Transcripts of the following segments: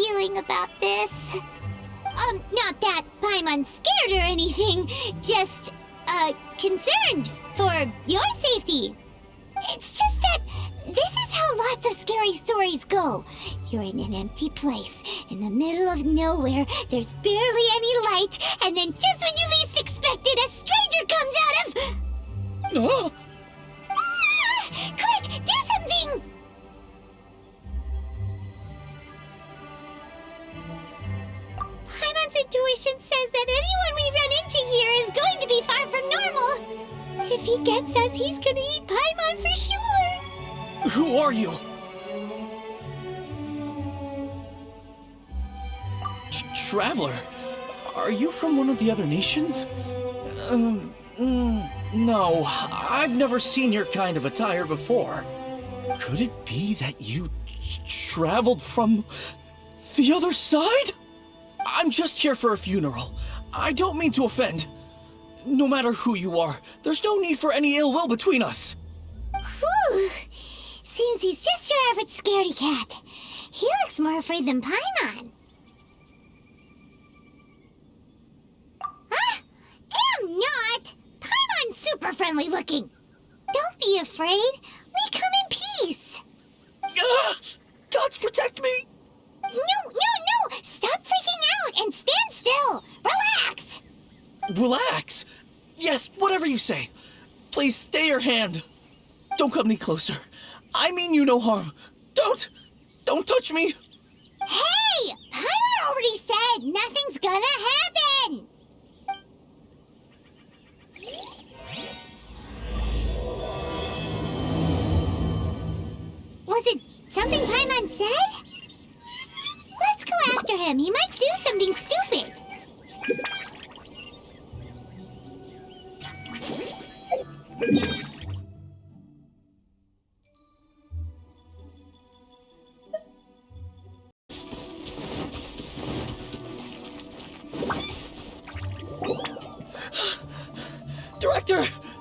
feeling about this. Not that Paimon's scared or anything, just, concerned for your safety. It's just that this is how lots of scary stories go. You're in an empty place, in the middle of nowhere, there's barely any light, and then just when you least expect it, a stranger comes out of... Oh! Quick, do something! Paimon's intuition says that anyone we run into here is going to be far from normal. If he gets us, he's gonna eat Paimon for sure. Who are you? Traveler? Are you from one of the other nations? No, I've never seen your kind of attire before. Could it be that you traveled from the other side? I'm just here for a funeral. I don't mean to offend. No matter who you are, there's no need for any ill will between us. Whew. Seems he's just your average scaredy cat. He looks more afraid than Paimon. Huh? Am not! Paimon's super friendly looking. Don't be afraid. We come in peace. Gods protect me! No! Stop freaking out and stand still. Relax. Relax? Yes, whatever you say. Please stay your hand. Don't come any closer. I mean you no harm. Don't touch me. Hey! Paimon already said nothing's gonna happen. Was it something Paimon said? Let's go after him. He might do something stupid.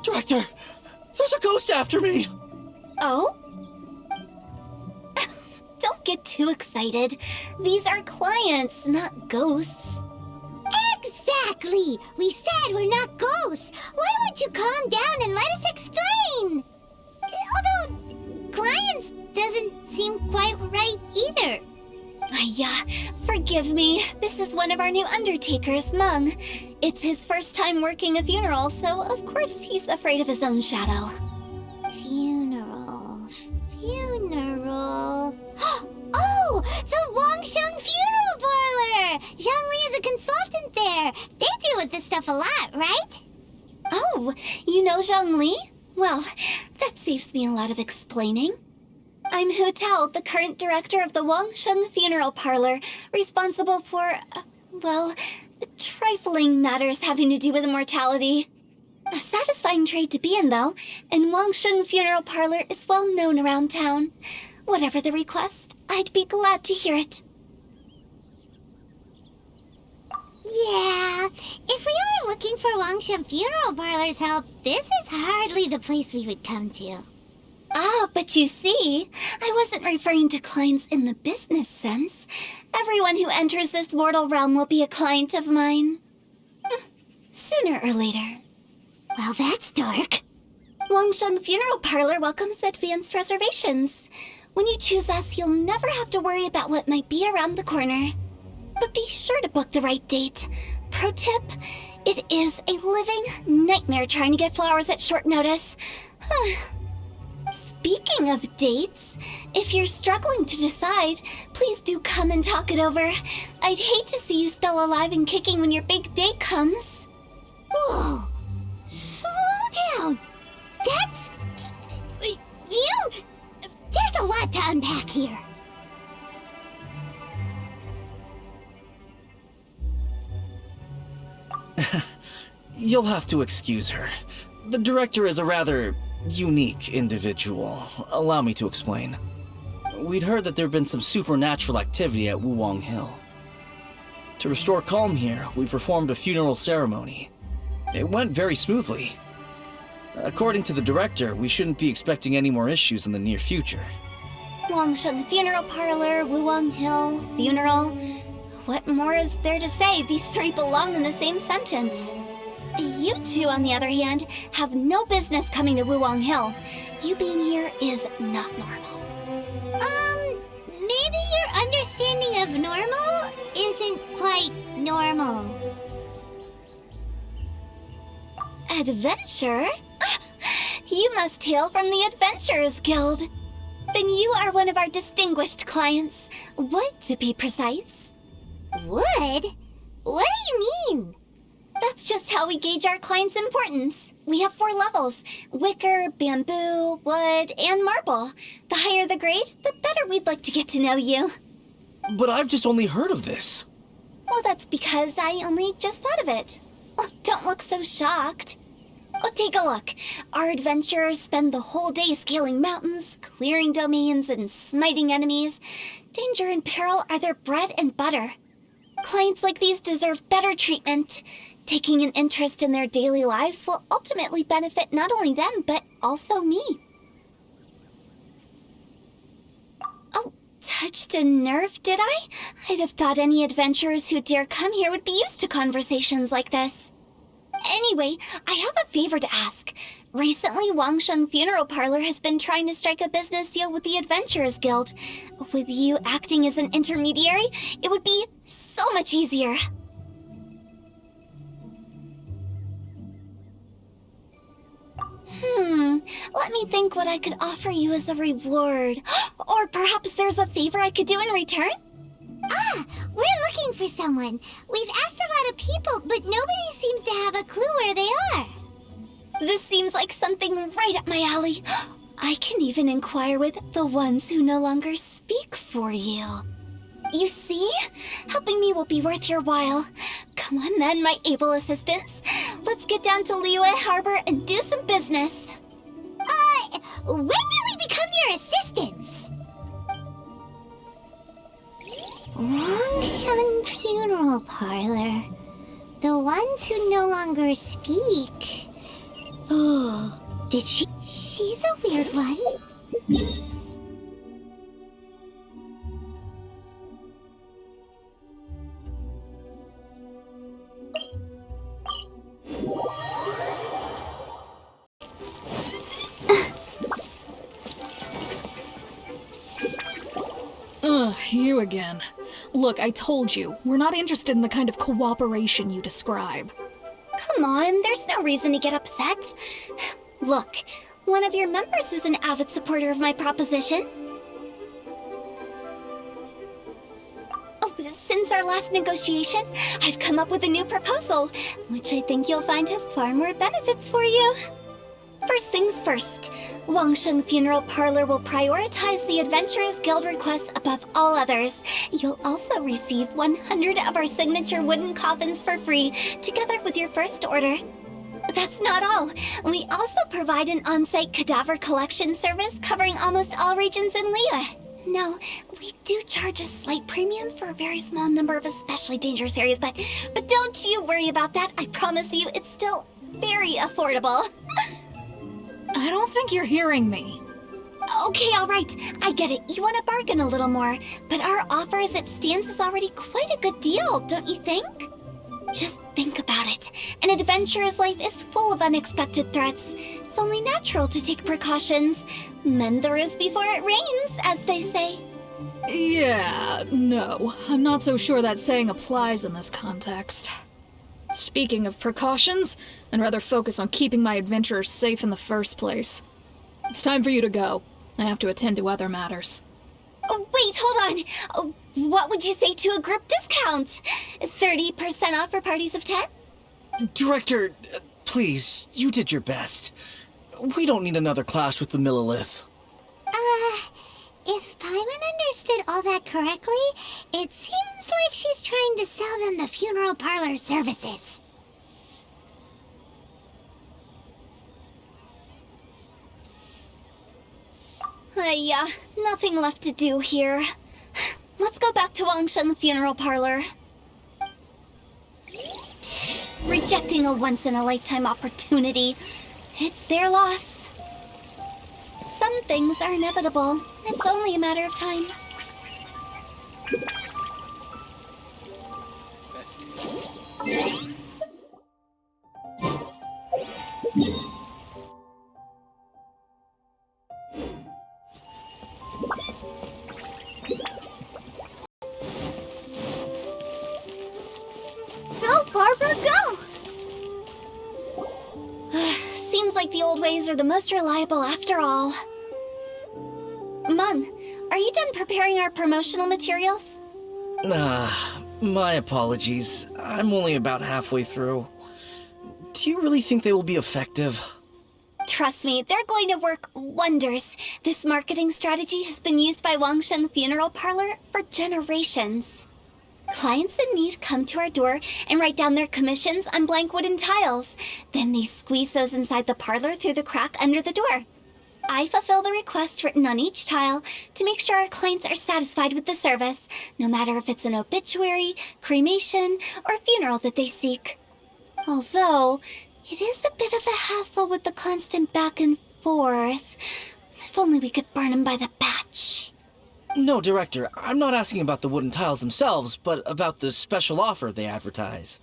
Director! There's a ghost after me! Oh? Don't get too excited. These are clients, not ghosts. Exactly! We said we're not ghosts. Why won't you calm down and let us explain? Although, clients doesn't seem quite right either. Yeah, forgive me. This is one of our new undertakers, Meng. It's his first time working a funeral, so of course he's afraid of his own shadow. Funeral. Oh! The Wangsheng Funeral Palor! Zhongli is a consultant there. They deal with this stuff a lot, right? Oh, you know Zhongli? Well, that saves me a lot of explaining. I'm Hu Tao, the current director of the Wangsheng Funeral Palor, responsible for, trifling matters having to do with immortality. A satisfying trade to be in, though, and Wangsheng Funeral Palor is well known around town. Whatever the request, I'd be glad to hear it. Yeah, if we were looking for Wangsheng Funeral Palor's help, this is hardly the place we would come to. Ah, but you see, I wasn't referring to clients in the business sense. Everyone who enters this mortal realm will be a client of mine. Sooner or later. Well, that's dark. Wangsheng Funeral Palor welcomes advanced reservations. When you choose us, you'll never have to worry about what might be around the corner. But be sure to book the right date. Pro tip, it is a living nightmare trying to get flowers at short notice. Speaking of dates, if you're struggling to decide, please do come and talk it over. I'd hate to see you still alive and kicking when your big day comes. Whoa! Slow down! That's... you... There's a lot to unpack here. You'll have to excuse her. The director is a rather unique individual. Allow me to explain. We'd heard that there'd been some supernatural activity at Wuwang Hill. To restore calm here, we performed a funeral ceremony. It went very smoothly. According to the director, we shouldn't be expecting any more issues in the near future. Wangsheng Funeral Palor, Wuwang Hill, funeral. What more is there to say? These three belong in the same sentence. You two, on the other hand, have no business coming to Wuwang Hill. You being here is not normal. Maybe your understanding of normal isn't quite normal. Adventure? You must hail from the Adventurers Guild. Then you are one of our distinguished clients. Wood, to be precise. Wood? What do you mean? That's just how we gauge our clients' importance. We have 4 levels: wicker, bamboo, wood, and marble. The higher the grade, the better we'd like to get to know you. But I've just only heard of this. Well, that's because I only just thought of it. Oh, don't look so shocked. Oh, take a look. Our adventurers spend the whole day scaling mountains, clearing domains, and smiting enemies. Danger and peril are their bread and butter. Clients like these deserve better treatment. Taking an interest in their daily lives will ultimately benefit not only them, but also me. Oh, touched a nerve, did I? I'd have thought any adventurers who dare come here would be used to conversations like this. Anyway, I have a favor to ask. Recently, Wangsheng Funeral Palor has been trying to strike a business deal with the Adventurers Guild. With you acting as an intermediary, it would be so much easier. Let me think what I could offer you as a reward. Or perhaps there's a favor I could do in return? We're looking for someone. We've asked a lot of people, but nobody seems to have a clue where they are. This seems like something right up my alley. I can even inquire with the ones who no longer speak for you. You see? Helping me will be worth your while. Come on then, my able assistants. Let's get down to Liyue Harbor and do some business. When did we become your assistants? Wangsheng Funeral Palor. The ones who no longer speak. Oh, did she? She's a weird one. You again. Look, I told you, we're not interested in the kind of cooperation you describe. Come on, there's no reason to get upset. Look, one of your members is an avid supporter of my proposition. Oh, since our last negotiation, I've come up with a new proposal, which I think you'll find has far more benefits for you. First things first, Wangsheng Funeral Palor will prioritize the Adventurers Guild requests above all others. You'll also receive 100 of our signature wooden coffins for free, together with your first order. That's not all. We also provide an on-site cadaver collection service covering almost all regions in Liyue. No, we do charge a slight premium for a very small number of especially dangerous areas, but don't you worry about that. I promise you, it's still very affordable. I don't think you're hearing me. Okay, all right. I get it. You want to bargain a little more, but our offer as it stands is already quite a good deal, don't you think? Just think about it. An adventurer's life is full of unexpected threats. It's only natural to take precautions. Mend the roof before it rains, as they say. Yeah, no. I'm not so sure that saying applies in this context. Speaking of precautions, I'd rather focus on keeping my adventurers safe in the first place. It's time for you to go. I have to attend to other matters. Oh, wait, hold on. Oh, what would you say to a group discount? 30% off for parties of 10? Director, please, you did your best. We don't need another clash with the Monolith. If Paimon understood all that correctly, it seems like she's trying to sell them the funeral parlor services. Yeah, nothing left to do here. Let's go back to Wangsheng Funeral Palor. Rejecting a once-in-a-lifetime opportunity. It's their loss. So, Some things are inevitable. It's only a matter of time. Go, Barbara, go! Seems like the old ways are the most reliable after all. Meng, are you done preparing our promotional materials? My apologies. I'm only about halfway through. Do you really think they will be effective? Trust me, they're going to work wonders. This marketing strategy has been used by Wangsheng Funeral Palor for generations. Clients in need come to our door and write down their commissions on blank wooden tiles. Then they squeeze those inside the parlor through the crack under the door. I fulfill the request written on each tile to make sure our clients are satisfied with the service, no matter if it's an obituary, cremation, or funeral that they seek. Although, it is a bit of a hassle with the constant back and forth. If only we could burn them by the batch. No, Director, I'm not asking about the wooden tiles themselves, but about the special offer they advertise.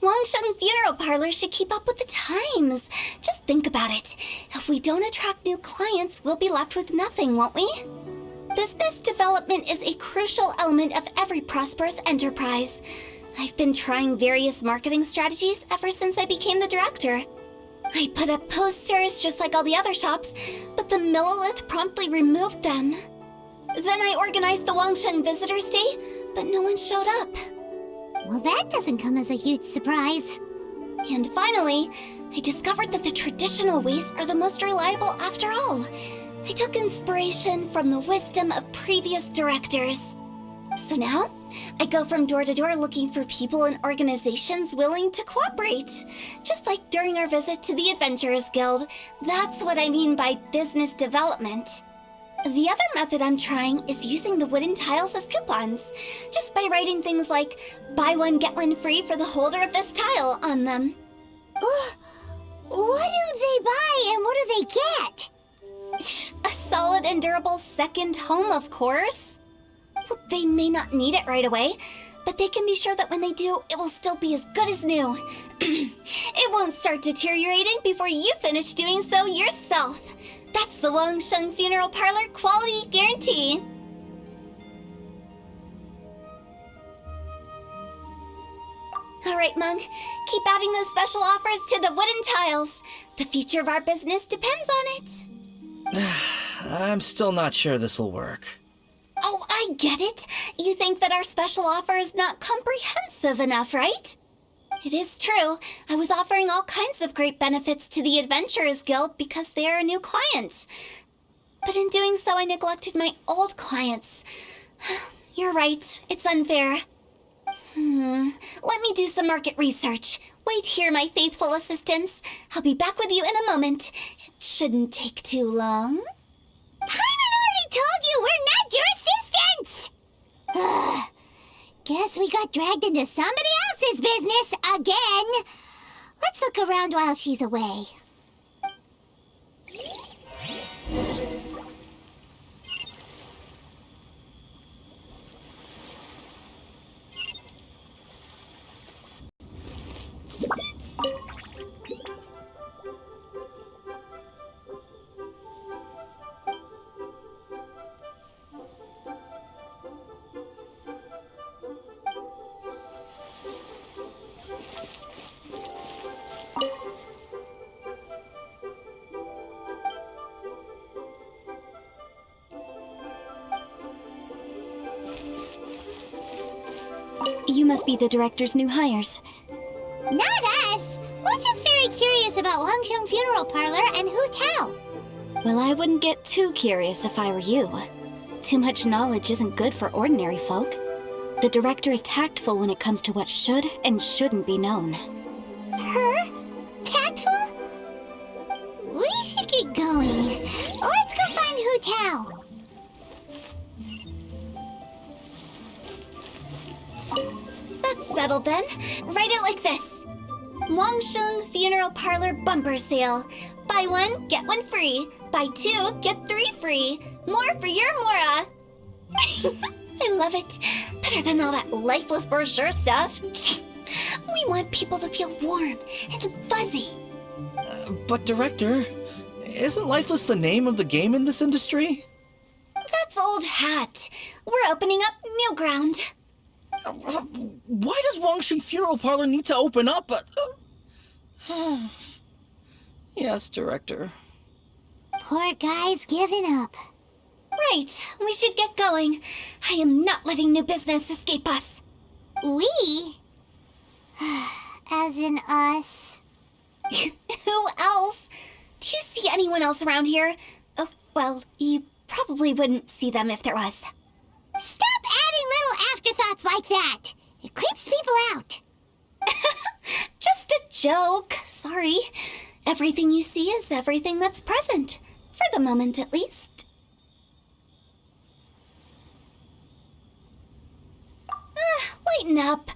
Wangsheng Funeral Palor should keep up with the times. Just think about it. If we don't attract new clients, we'll be left with nothing, won't we? Business development is a crucial element of every prosperous enterprise. I've been trying various marketing strategies ever since I became the director. I put up posters just like all the other shops, but the Monolith promptly removed them. Then I organized the Wangsheng Visitors Day, but no one showed up. Well, that doesn't come as a huge surprise. And finally, I discovered that the traditional ways are the most reliable after all. I took inspiration from the wisdom of previous directors. So now, I go from door to door looking for people and organizations willing to cooperate. Just like during our visit to the Adventurers Guild. That's what I mean by business development. The other method I'm trying is using the wooden tiles as coupons. Just by writing things like, buy one, get one free for the holder of this tile on them. What do they buy and what do they get? A solid and durable second home, of course. Well, they may not need it right away, but they can be sure that when they do, it will still be as good as new. It won't start deteriorating before you finish doing so yourself. That's the Wangsheng Funeral Palor quality guarantee. All right, Meng, keep adding those special offers to the wooden tiles. The future of our business depends on it. I'm still not sure this will work. Oh, I get it. You think that our special offer is not comprehensive enough, right? It is true. I was offering all kinds of great benefits to the Adventurers Guild because they are a new client. But in doing so, I neglected my old clients. You're right. It's unfair. Let me do some market research. Wait here, my faithful assistants. I'll be back with you in a moment. It shouldn't take too long. Paimon already told you we're not your assistants! Guess we got dragged into somebody else's business again. Let's look around while she's away. You must be the director's new hires. Not us! We're just very curious about Wangsheng Funeral Palor and Hu Tao. Well, I wouldn't get too curious if I were you. Too much knowledge isn't good for ordinary folk. The director is tactful when it comes to what should and shouldn't be known. Her? Tactful? We should get going. Let's go find Hu Tao. That Settled then. Write it like this. Wangsheng Funeral Parlor Bumper Sale. Buy one, get one free. Buy two, get three free. More for your Mora. I love it. Better than all that lifeless brochure stuff. We want people to feel warm and fuzzy. But Director, isn't Lifeless the name of the game in this industry? That's old hat. We're opening up new ground. Why does Wangsheng Funeral Parlor need to open up? Yes, Director. Poor guy's giving up. Right, we should get going. I am not letting new business escape us. We? As in us. Who else? Do you see anyone else around here? Oh, well, you probably wouldn't see them if there was. Stop adding little afterthoughts like that. It creeps people out. Just a joke. Sorry. Everything you see is everything that's present. For the moment, at least. Lighten up.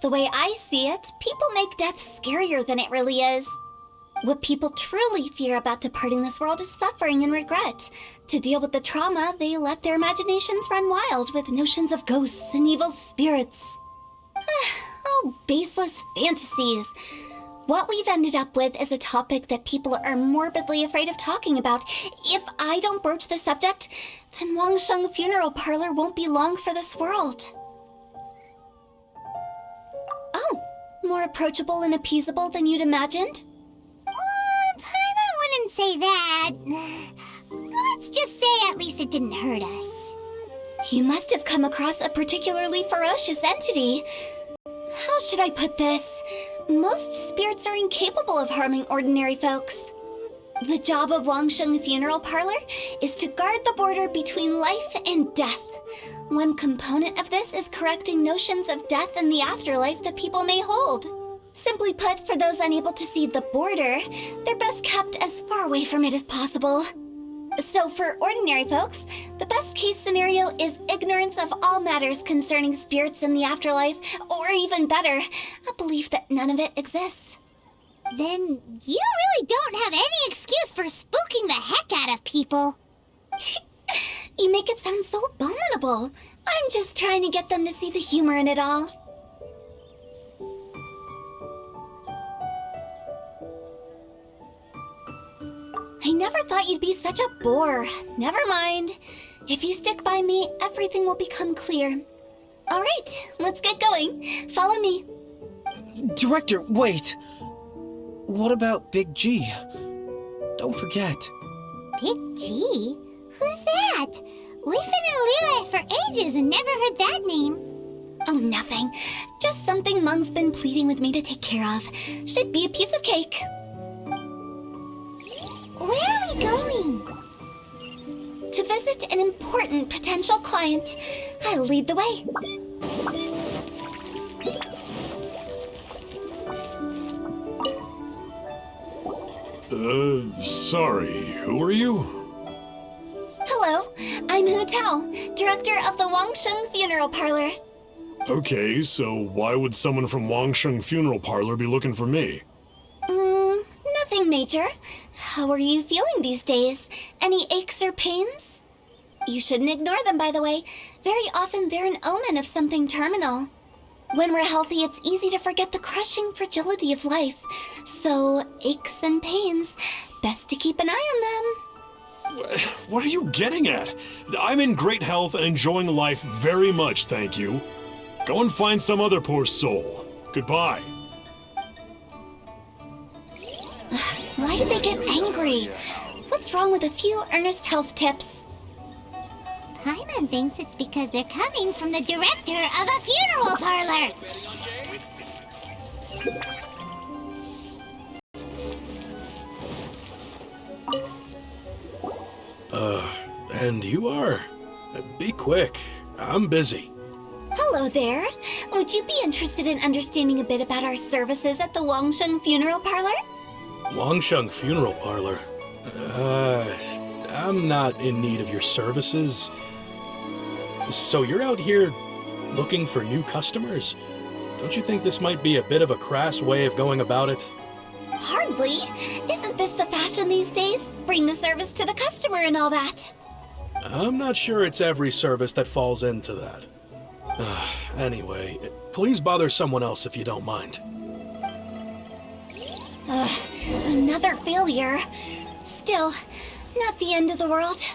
The way I see it, people make death scarier than it really is. What people truly fear about departing this world is suffering and regret. To deal with the trauma, they let their imaginations run wild with notions of ghosts and evil spirits. Oh, baseless fantasies. What we've ended up with is a topic that people are morbidly afraid of talking about. If I don't broach the subject, then Wangsheng Funeral Parlor won't be long for this world. Oh, more approachable and appeasable than you'd imagined? Paimon wouldn't say that. Let's just say at least it didn't hurt us. You must have come across a particularly ferocious entity. How should I put this? Most spirits are incapable of harming ordinary folks. The job of Wangsheng Funeral Parlor is to guard the border between life and death. One component of this is correcting notions of death and the afterlife that people may hold. Simply put, for those unable to see the border, they're best kept as far away from it as possible. So for ordinary folks, the best case scenario is ignorance of all matters concerning spirits in the afterlife, or even better, a belief that none of it exists. Then you really don't have any excuse for spooking the heck out of people. You make it sound so abominable. I'm just trying to get them to see the humor in it all. I never thought you'd be such a bore. Never mind. If you stick by me, everything will become clear. All right, let's get going. Follow me. Director, wait! What about Big G? Don't forget. Big G? Who's that? We've been in Liyue for ages and never heard that name. Oh, nothing. Just something Meng's been pleading with me to take care of. Should be a piece of cake. Where are we going? To visit an important potential client. I'll lead the way. Sorry, who are you? Hello, I'm Hu Tao, director of the Wangsheng Funeral Parlor. Okay, so why would someone from Wangsheng Funeral Parlor be looking for me? Nothing major. How are you feeling these days? Any aches or pains? You shouldn't ignore them, by the way. Very often they're an omen of something terminal. When we're healthy, it's easy to forget the crushing fragility of life. So, aches and pains, best to keep an eye on them. What are you getting at? I'm in great health and enjoying life very much, thank you. Go and find some other poor soul. Goodbye. Why do they get angry? What's wrong with a few earnest health tips? Paimon thinks it's because they're coming from the director of a funeral parlor. And you are? Be quick. I'm busy. Hello there. Would you be interested in understanding a bit about our services at the Wangsheng Funeral Parlor? Wangsheng Funeral Parlor? I'm not in need of your services. So you're out here looking for new customers? Don't you think this might be a bit of a crass way of going about it? Hardly. Isn't this the fashion these days? Bring the service to the customer and all that. I'm not sure it's every service that falls into that. Anyway, please bother someone else if you don't mind. Another failure. Still, not the end of the world.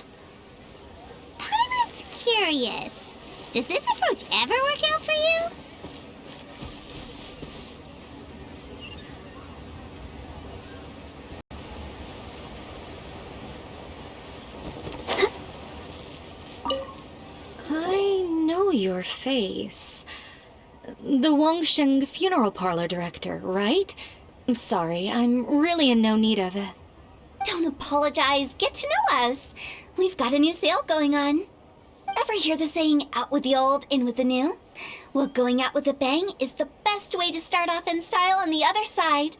Paimon's curious. Does this approach ever work out for you? I know your face. The Wangsheng Funeral Parlor director, right? I'm sorry, I'm really in no need of it. Don't apologize. Get to know us. We've got a new sale going on. Ever hear the saying, out with the old, in with the new? Well, going out with a bang is the best way to start off in style on the other side.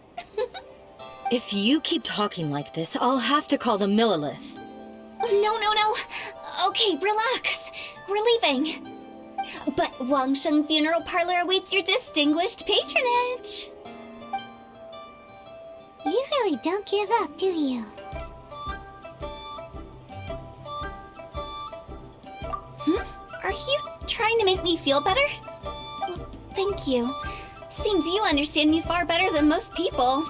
If you keep talking like this, I'll have to call the Monolith. No. Okay, relax. We're leaving. But Wangsheng Funeral Parlor awaits your distinguished patronage. You really don't give up, do you? Are you trying to make me feel better? Well, thank you. Seems you understand me far better than most people.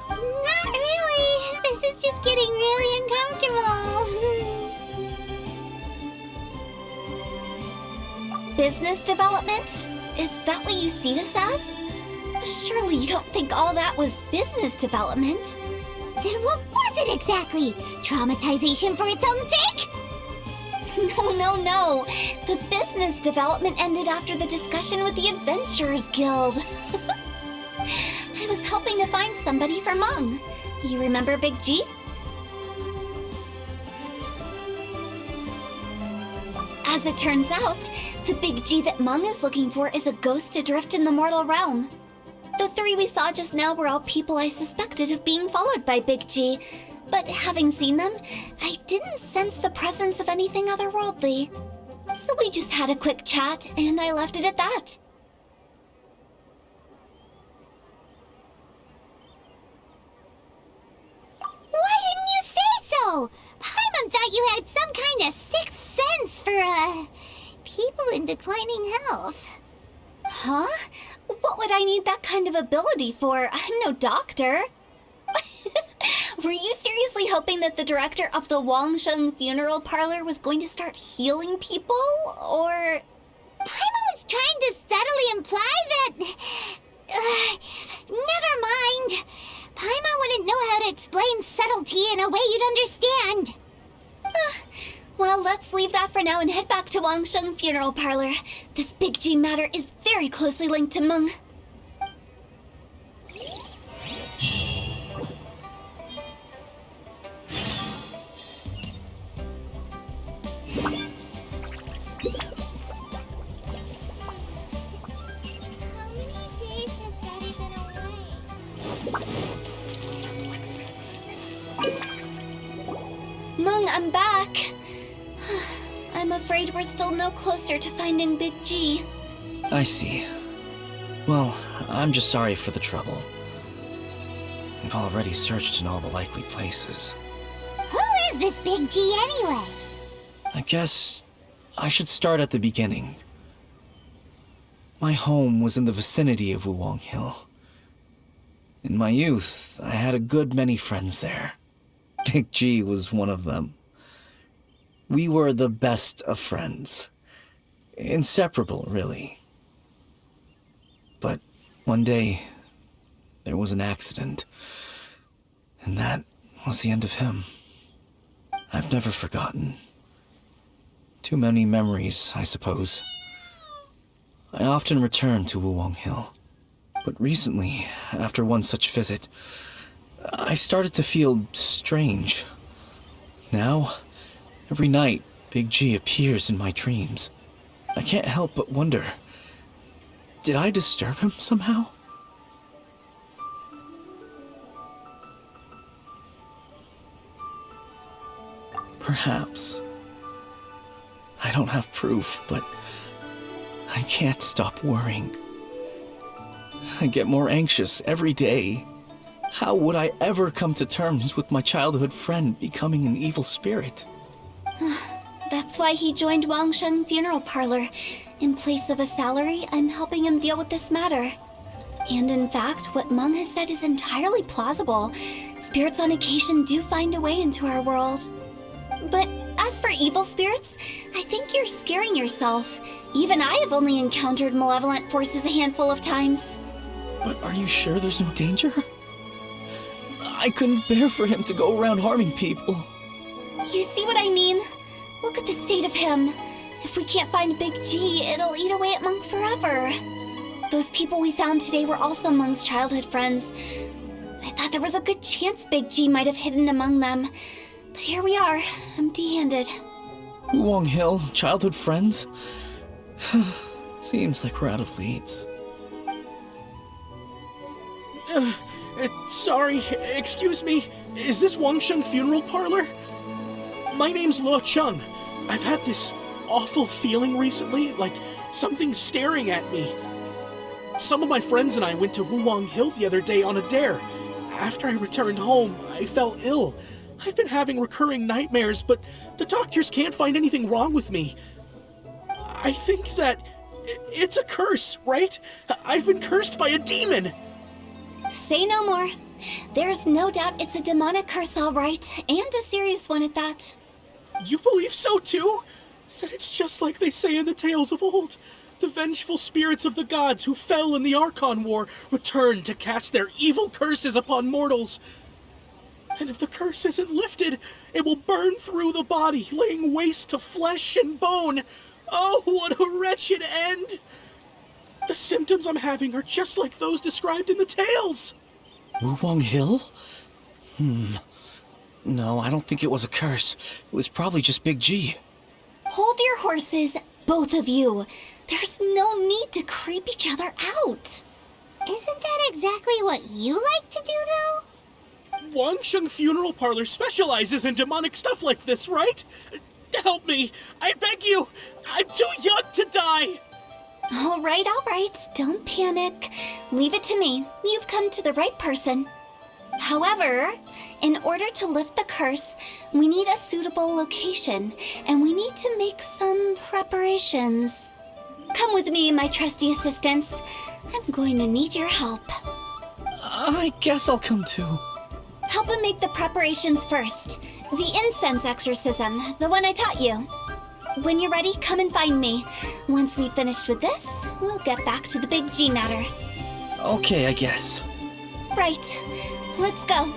Not really. This is just getting really uncomfortable. Business development? Is that what you see this as? Surely you don't think all that was business development? Then what was it exactly? Traumatization for its own sake? No. The business development ended after the discussion with the Adventurers Guild. I was helping to find somebody for Meng. You remember Big G? As it turns out, the Big G that Meng is looking for is a ghost adrift in the mortal realm. The three we saw just now were all people I suspected of being followed by Big G, but having seen them, I didn't sense the presence of anything otherworldly. So we just had a quick chat, and I left it at that. Why didn't you say so? Paimon thought you had some kind of sixth sense for, people in declining health. Huh? What would I need that kind of ability for? I'm no doctor. Were you seriously hoping that the director of the Wangsheng Funeral Parlor was going to start healing people, or...? Paimon was trying to subtly imply that... never mind. Paimon wouldn't know how to explain subtlety in a way you'd understand. Well, let's leave that for now and head back to Wangsheng Funeral Parlor. This Big G matter is very closely linked to Meng. How many days has Daddy been away? Meng, I'm back. I'm afraid we're still no closer to finding Big G. I see. Well, I'm just sorry for the trouble. We've already searched in all the likely places. Who is this Big G anyway? I guess I should start at the beginning. My home was in the vicinity of Wuwang Hill. In my youth, I had a good many friends there. Big G was one of them. We were the best of friends. Inseparable, really. But one day, there was an accident. And that was the end of him. I've never forgotten. Too many memories, I suppose. I often return to Wuwang Hill. But recently, after one such visit, I started to feel strange. Now, every night, Big G appears in my dreams. I can't help but wonder, did I disturb him somehow? Perhaps. I don't have proof, but I can't stop worrying. I get more anxious every day. How would I ever come to terms with my childhood friend becoming an evil spirit? That's why he joined Wangsheng Funeral Palor. In place of a salary, I'm helping him deal with this matter. And in fact, what Meng has said is entirely plausible. Spirits on occasion do find a way into our world. But as for evil spirits, I think you're scaring yourself. Even I have only encountered malevolent forces a handful of times. But are you sure there's no danger? I couldn't bear for him to go around harming people. You see what I mean? Look at the state of him. If we can't find Big G, it'll eat away at Meng forever. Those people we found today were also Meng's childhood friends. I thought there was a good chance Big G might have hidden among them. But here we are, empty-handed. Wuwang Hill, childhood friends? Seems like we're out of leads. Sorry, excuse me. Is this Wangsheng Funeral Parlor? My name's Luo Chung. I've had this awful feeling recently, like something's staring at me. Some of my friends and I went to Wuwang Hill the other day on a dare. After I returned home, I fell ill. I've been having recurring nightmares, but the doctors can't find anything wrong with me. I think that it's a curse, right? I've been cursed by a demon. Say no more. There's no doubt it's a demonic curse, all right, and a serious one at that. You believe so too? Then it's just like they say in the tales of old. The vengeful spirits of the gods who fell in the Archon War return to cast their evil curses upon mortals. And if the curse isn't lifted, it will burn through the body, laying waste to flesh and bone. Oh, what a wretched end! The symptoms I'm having are just like those described in the tales. Wuwang Hill? No, I don't think it was a curse. It was probably just Big G. Hold your horses, both of you. There's no need to creep each other out. Isn't that exactly what you like to do, though? Wangsheng Funeral Parlor specializes in demonic stuff like this, right? Help me! I beg you! I'm too young to die! All right. Don't panic. Leave it to me. You've come to the right person. However, in order to lift the curse, we need a suitable location, and we need to make some preparations. Come with me, my trusty assistants. I'm going to need your help. I guess I'll come too. Help him make the preparations first. The incense exorcism, the one I taught you. When you're ready, come and find me. Once we've finished with this, we'll get back to the Big G matter. Okay, I guess. Right. Let's go.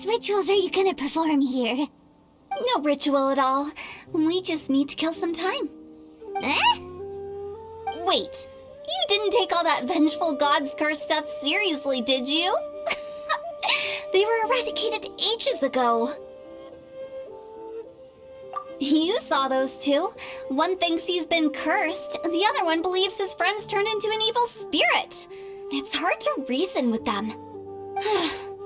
Rituals are you gonna perform here? No ritual at all. We just need to kill some time. Eh? Wait, you didn't take all that vengeful god's curse stuff seriously, did you? They were eradicated ages ago. You saw those two. One thinks he's been cursed, and the other one believes his friends turned into an evil spirit. It's hard to reason with them.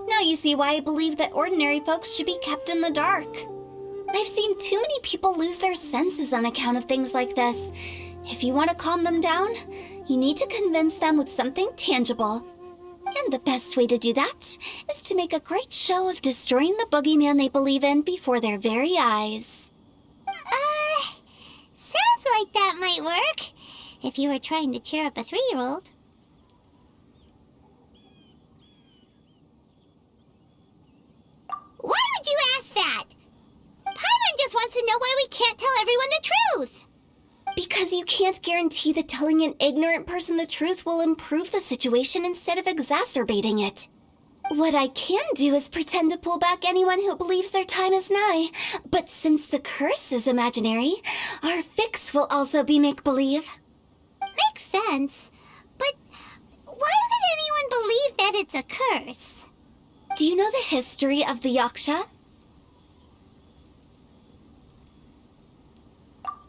Now you see why I believe that ordinary folks should be kept in the dark. I've seen too many people lose their senses on account of things like this. If you want to calm them down, you need to convince them with something tangible. And the best way to do that is to make a great show of destroying the boogeyman they believe in before their very eyes. Sounds like that might work. If you were trying to cheer up a 3-year-old. Why would you ask that? Paimon just wants to know why we can't tell everyone the truth. Because you can't guarantee that telling an ignorant person the truth will improve the situation instead of exacerbating it. What I can do is pretend to pull back anyone who believes their time is nigh. But since the curse is imaginary, our fix will also be make-believe. Makes sense. But why would anyone believe that it's a curse? Do you know the history of the Yaksha?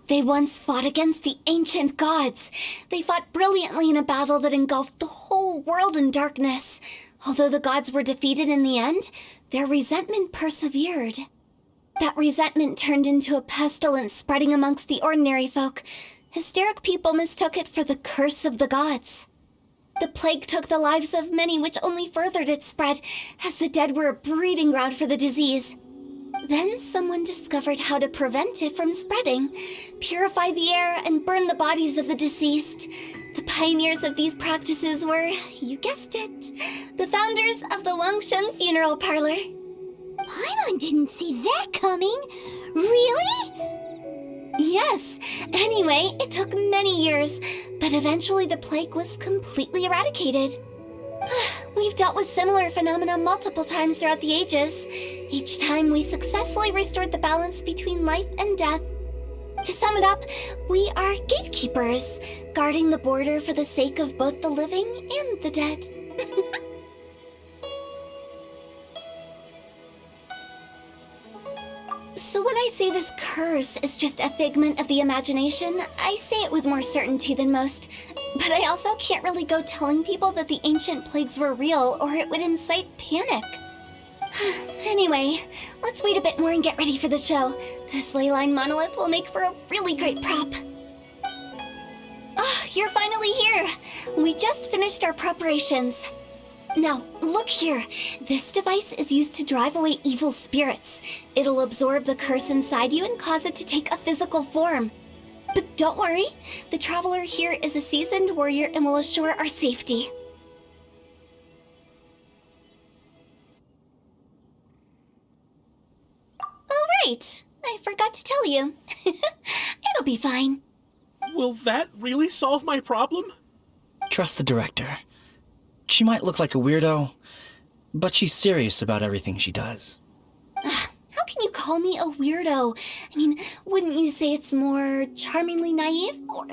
They once fought against the ancient gods. They fought brilliantly in a battle that engulfed the whole world in darkness. Although the gods were defeated in the end, their resentment persevered. That resentment turned into a pestilence spreading amongst the ordinary folk. Hysteric people mistook it for the curse of the gods. The plague took the lives of many, which only furthered its spread, as the dead were a breeding ground for the disease. Then someone discovered how to prevent it from spreading, purify the air, and burn the bodies of the deceased. The pioneers of these practices were, you guessed it, the founders of the Wangsheng Funeral Palor. Paimon didn't see that coming. Really? Yes. Anyway, it took many years, but eventually the plague was completely eradicated. We've dealt with similar phenomena multiple times throughout the ages. Each time we successfully restored the balance between life and death. To sum it up, we are gatekeepers, guarding the border for the sake of both the living and the dead. So when I say this curse is just a figment of the imagination, I say it with more certainty than most. But I also can't really go telling people that the ancient plagues were real, or it would incite panic. Anyway, let's wait a bit more and get ready for the show. This leyline monolith will make for a really great prop. Oh, you're finally here! We just finished our preparations. Now, look here. This device is used to drive away evil spirits. It'll absorb the curse inside you and cause it to take a physical form. But don't worry, the traveler here is a seasoned warrior and will assure our safety. Oh, right. I forgot to tell you. It'll be fine. Will that really solve my problem? Trust the director. She might look like a weirdo, but she's serious about everything she does. How can you call me a weirdo? I mean, wouldn't you say it's more charmingly naive or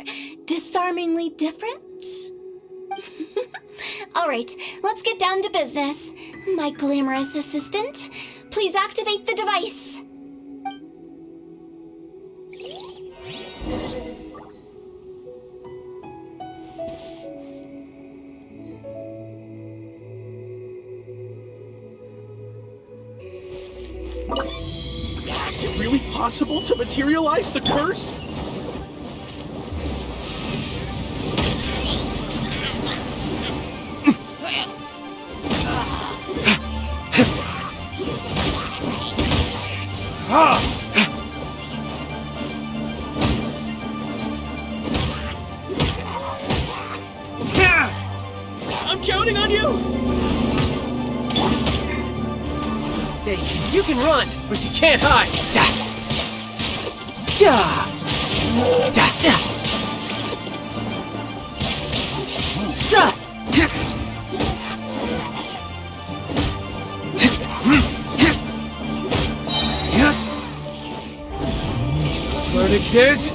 disarmingly different? All right, let's get down to business. My glamorous assistant, please activate the device. Is it really possible to materialize the curse? I'm counting on you! You can run, but you can't hide. Verdict is...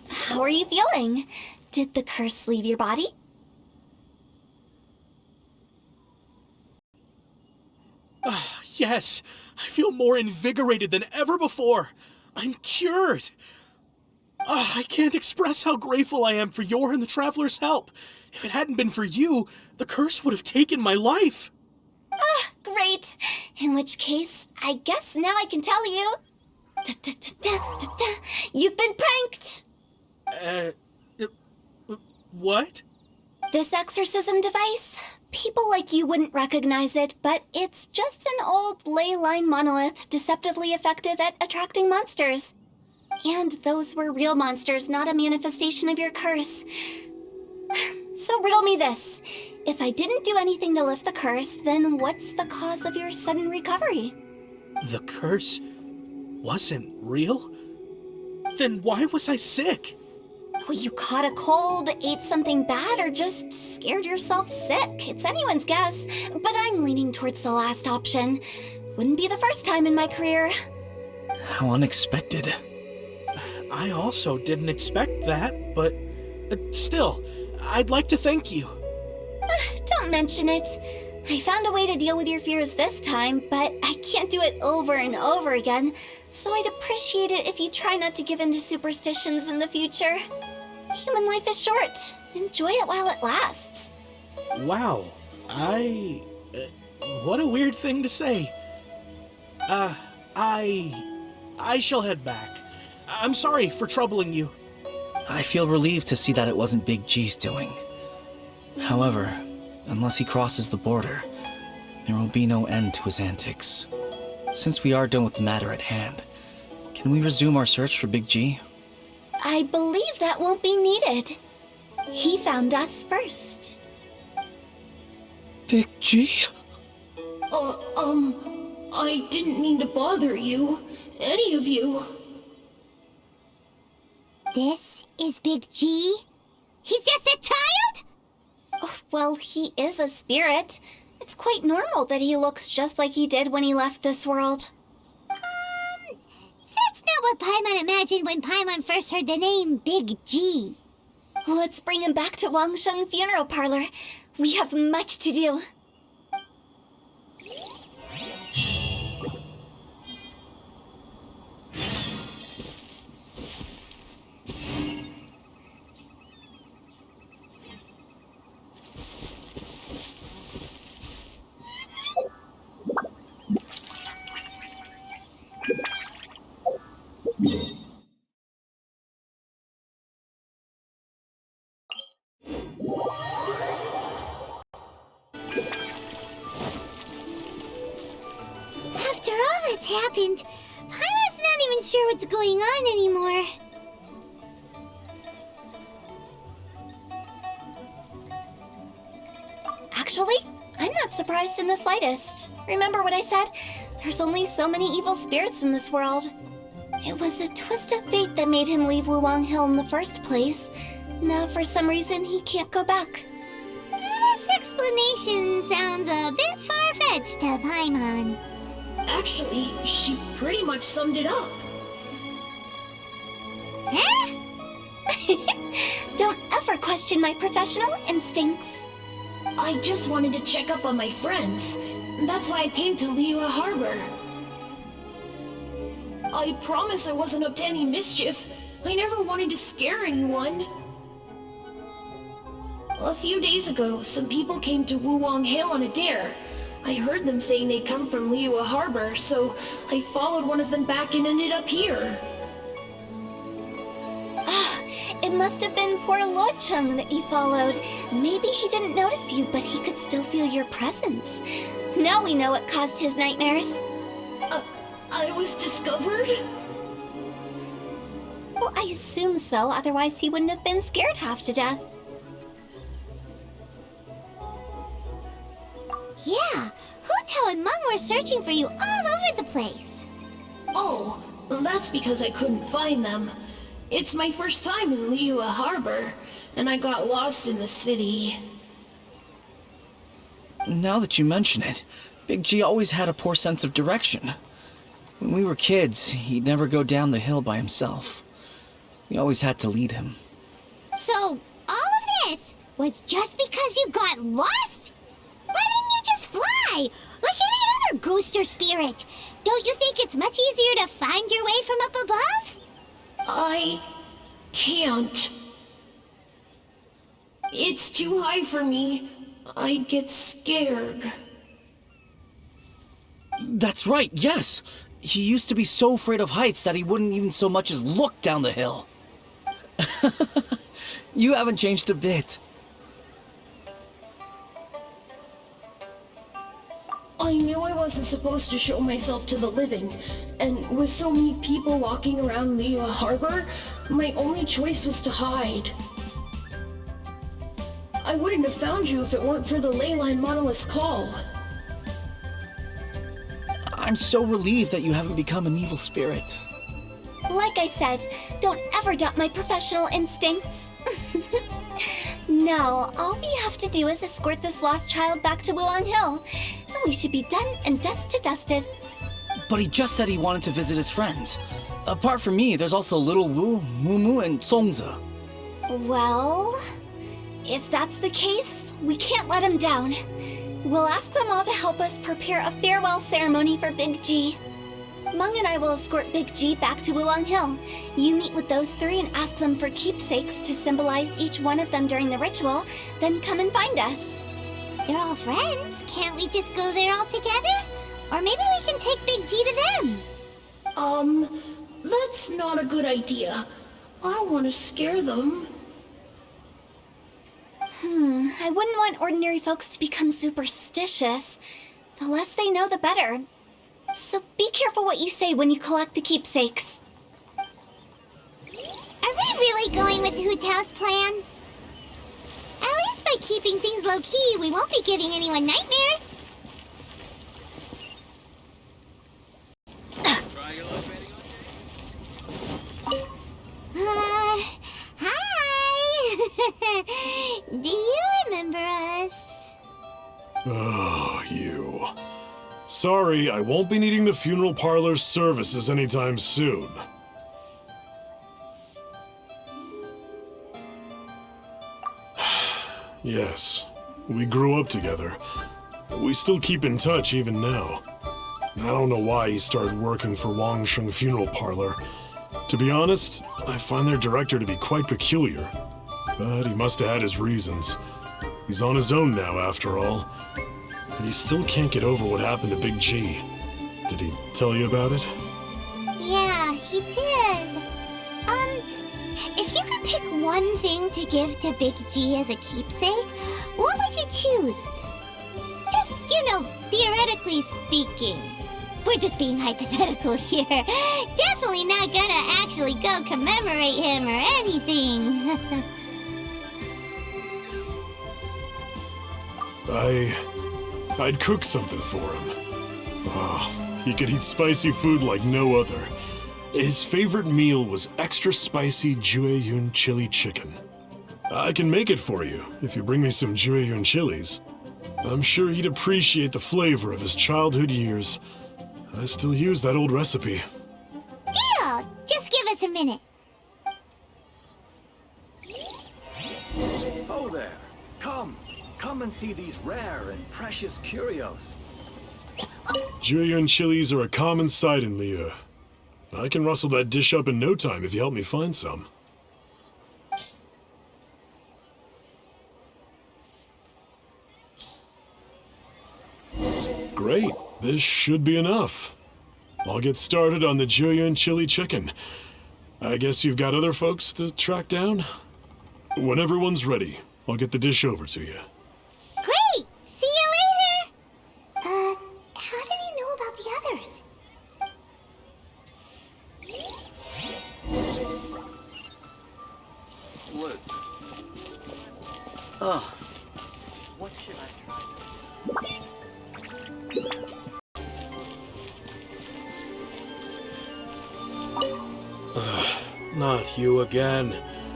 How are you feeling? Did the curse leave your body? Yes, I feel more invigorated than ever before. I'm cured. I can't express how grateful I am for your and the Traveler's help. If it hadn't been for you, the curse would have taken my life. Great. In which case, I guess now I can tell you. You've been pranked! What? This exorcism device? People like you wouldn't recognize it, but it's just an old ley line monolith deceptively effective at attracting monsters. And those were real monsters, not a manifestation of your curse. So riddle me this. If I didn't do anything to lift the curse, then what's the cause of your sudden recovery? The curse wasn't real? Then why was I sick? Well, you caught a cold, ate something bad, or just scared yourself sick. It's anyone's guess, but I'm leaning towards the last option. Wouldn't be the first time in my career. How unexpected. I also didn't expect that, but still, I'd like to thank you. Don't mention it. I found a way to deal with your fears this time, but I can't do it over and over again, so I'd appreciate it if you try not to give in to superstitions in the future. Human life is short. Enjoy it while it lasts. Wow, what a weird thing to say. I shall head back. I'm sorry for troubling you. I feel relieved to see that it wasn't Big G's doing. However, unless he crosses the border, there will be no end to his antics. Since we are done with the matter at hand, can we resume our search for Big G? I believe that won't be needed. He found us first. Big G? I didn't mean to bother you. Any of you. This is Big G? He's just a child? Oh, well, he is a spirit. It's quite normal that he looks just like he did when he left this world. That's not what Paimon imagined when Paimon first heard the name Big G. Let's bring him back to Wangsheng Funeral Palor. We have much to do. After all that's happened, Paimon's not even sure what's going on anymore. Actually, I'm not surprised in the slightest. Remember what I said? There's only so many evil spirits in this world. It was a twist of fate that made him leave Wuwang Hill in the first place. Now, for some reason, he can't go back. This explanation sounds a bit far-fetched to Paimon. Actually, she pretty much summed it up. Huh? Don't ever question my professional instincts. I just wanted to check up on my friends. That's why I came to Liyue Harbor. I promise I wasn't up to any mischief. I never wanted to scare anyone. A few days ago, some people came to Wuwang Hill on a dare. I heard them saying they'd come from Liyue Harbor, so I followed one of them back and ended up here. It must have been poor Luocheng that you followed. Maybe he didn't notice you, but he could still feel your presence. Now we know what caused his nightmares. I was discovered? Well, I assume so, otherwise he wouldn't have been scared half to death. Yeah, Hu Tao and Meng were searching for you all over the place. Oh, that's because I couldn't find them. It's my first time in Liyue Harbor, and I got lost in the city. Now that you mention it, Big G always had a poor sense of direction. When we were kids, he'd never go down the hill by himself. We always had to lead him. So, all of this was just because you got lost? Why didn't you just fly? Like any other ghost or spirit? Don't you think it's much easier to find your way from up above? I can't. It's too high for me. I'd get scared. That's right, yes! He used to be so afraid of heights that he wouldn't even so much as look down the hill. You haven't changed a bit. I knew I wasn't supposed to show myself to the living, and with so many people walking around Liyue Harbor, my only choice was to hide. I wouldn't have found you if it weren't for the leyline Monolith's call. I'm so relieved that you haven't become an evil spirit. Like I said, don't ever doubt my professional instincts. No, all we have to do is escort this lost child back to Wuwang Hill, and we should be done and dusted. But he just said he wanted to visit his friends. Apart from me, there's also Little Wu, Mumu, and Congzi. Well, if that's the case, we can't let him down. We'll ask them all to help us prepare a farewell ceremony for Big G. Meng and I will escort Big G back to Wuwang Hill. You meet with those three and ask them for keepsakes to symbolize each one of them during the ritual, then come and find us. They're all friends. Can't we just go there all together? Or maybe we can take Big G to them. That's not a good idea. I don't want to scare them. I wouldn't want ordinary folks to become superstitious. The less they know, the better. So be careful what you say when you collect the keepsakes. Are we really going with Hu Tao's plan? At least by keeping things low-key, we won't be giving anyone nightmares. Hi! Do you remember us? Oh, you. Sorry, I won't be needing the funeral parlor's services anytime soon. Yes, we grew up together. We still keep in touch even now. I don't know why he started working for Wangsheng Funeral Palor. To be honest, I find their director to be quite peculiar. But he must have had his reasons. He's on his own now, after all. And he still can't get over what happened to Big G. Did he tell you about it? Yeah, he did. If you could pick one thing to give to Big G as a keepsake, what would you choose? Just, theoretically speaking. We're just being hypothetical here. Definitely not gonna actually go commemorate him or anything. I'd cook something for him. Oh, he could eat spicy food like no other. His favorite meal was extra spicy Jueyun chili chicken. I can make it for you if you bring me some Jueyun chilies. I'm sure he'd appreciate the flavor of his childhood years. I still use that old recipe. Deal! Just give us a minute. Oh there! Come and see these rare and precious curios. Jueyun chilies are a common sight in Liu. I can rustle that dish up in no time if you help me find some. Great, this should be enough. I'll get started on the Jueyun chili chicken. I guess you've got other folks to track down? When everyone's ready, I'll get the dish over to you. Great! See you later! How did he know about the others? Listen. What should I try? Not you again.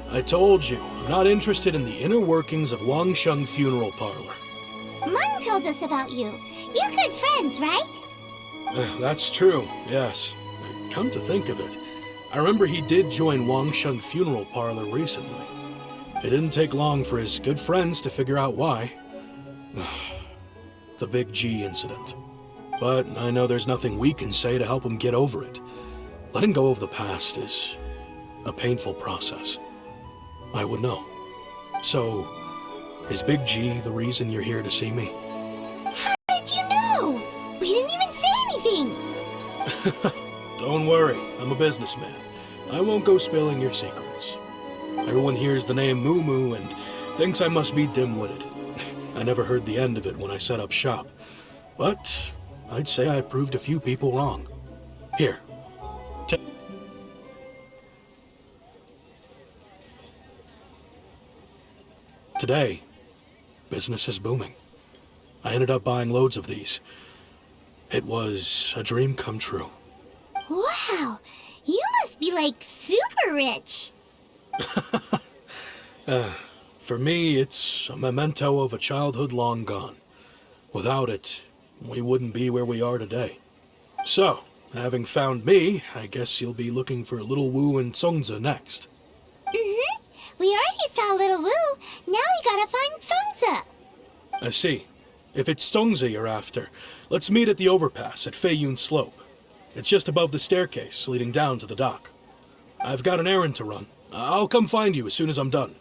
I told you, I'm not interested in the inner workings of Wangsheng Funeral Palor. Meng told us about you. You're good friends, right? That's true, yes. Come to think of it, I remember he did join Wangsheng Funeral Palor recently. It didn't take long for his good friends to figure out why. The Big G incident. But I know there's nothing we can say to help him get over it. Letting go of the past is a painful process. I would know. So, is Big G the reason you're here to see me? How did you know? We didn't even say anything! Don't worry, I'm a businessman. I won't go spilling your secrets. Everyone hears the name Mumu and thinks I must be dim-witted. I never heard the end of it when I set up shop. But I'd say I proved a few people wrong. Here. Today, business is booming. I ended up buying loads of these. It was a dream come true. Wow, you must be like super rich. For me, it's a memento of a childhood long gone. Without it, we wouldn't be where we are today. So, having found me, I guess you'll be looking for little Wu and Congzi next. Mm-hmm. We already saw little Wu. Now we gotta find Congzi. I see. If it's Congzi you're after, let's meet at the overpass at Jueyun Slope. It's just above the staircase leading down to the dock. I've got an errand to run. I'll come find you as soon as I'm done.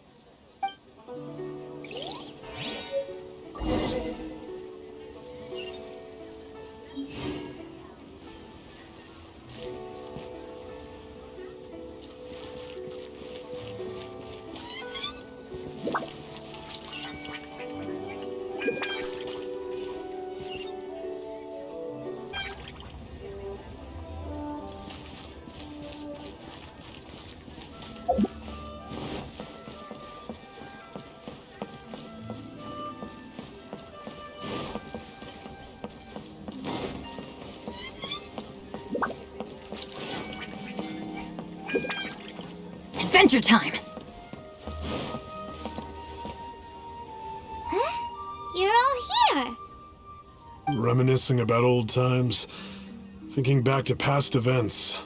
Adventure time! Huh? You're all here. Reminiscing about old times, thinking back to past events.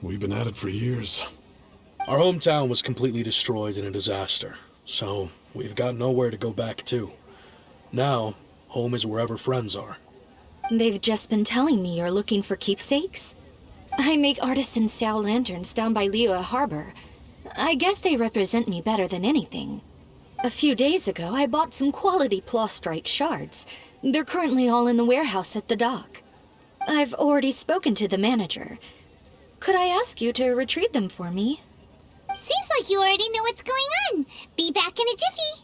We've been at it for years. Our hometown was completely destroyed in a disaster, so we've got nowhere to go back to. Now, home is wherever friends are. They've just been telling me you're looking for keepsakes? I make artisan Xiao lanterns down by Liyue Harbor. I guess they represent me better than anything. A few days ago, I bought some quality Plaustrite shards. They're currently all in the warehouse at the dock. I've already spoken to the manager. Could I ask you to retrieve them for me? Seems like you already know what's going on. Be back in a jiffy.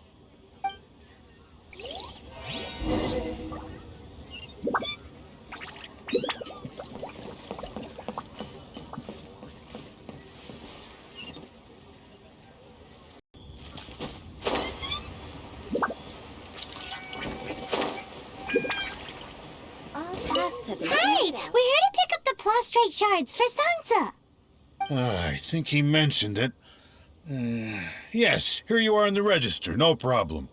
Hi! We're here to pick up the Plaustrite shards for Congzi. I think he mentioned it. Yes, here you are in the register, no problem.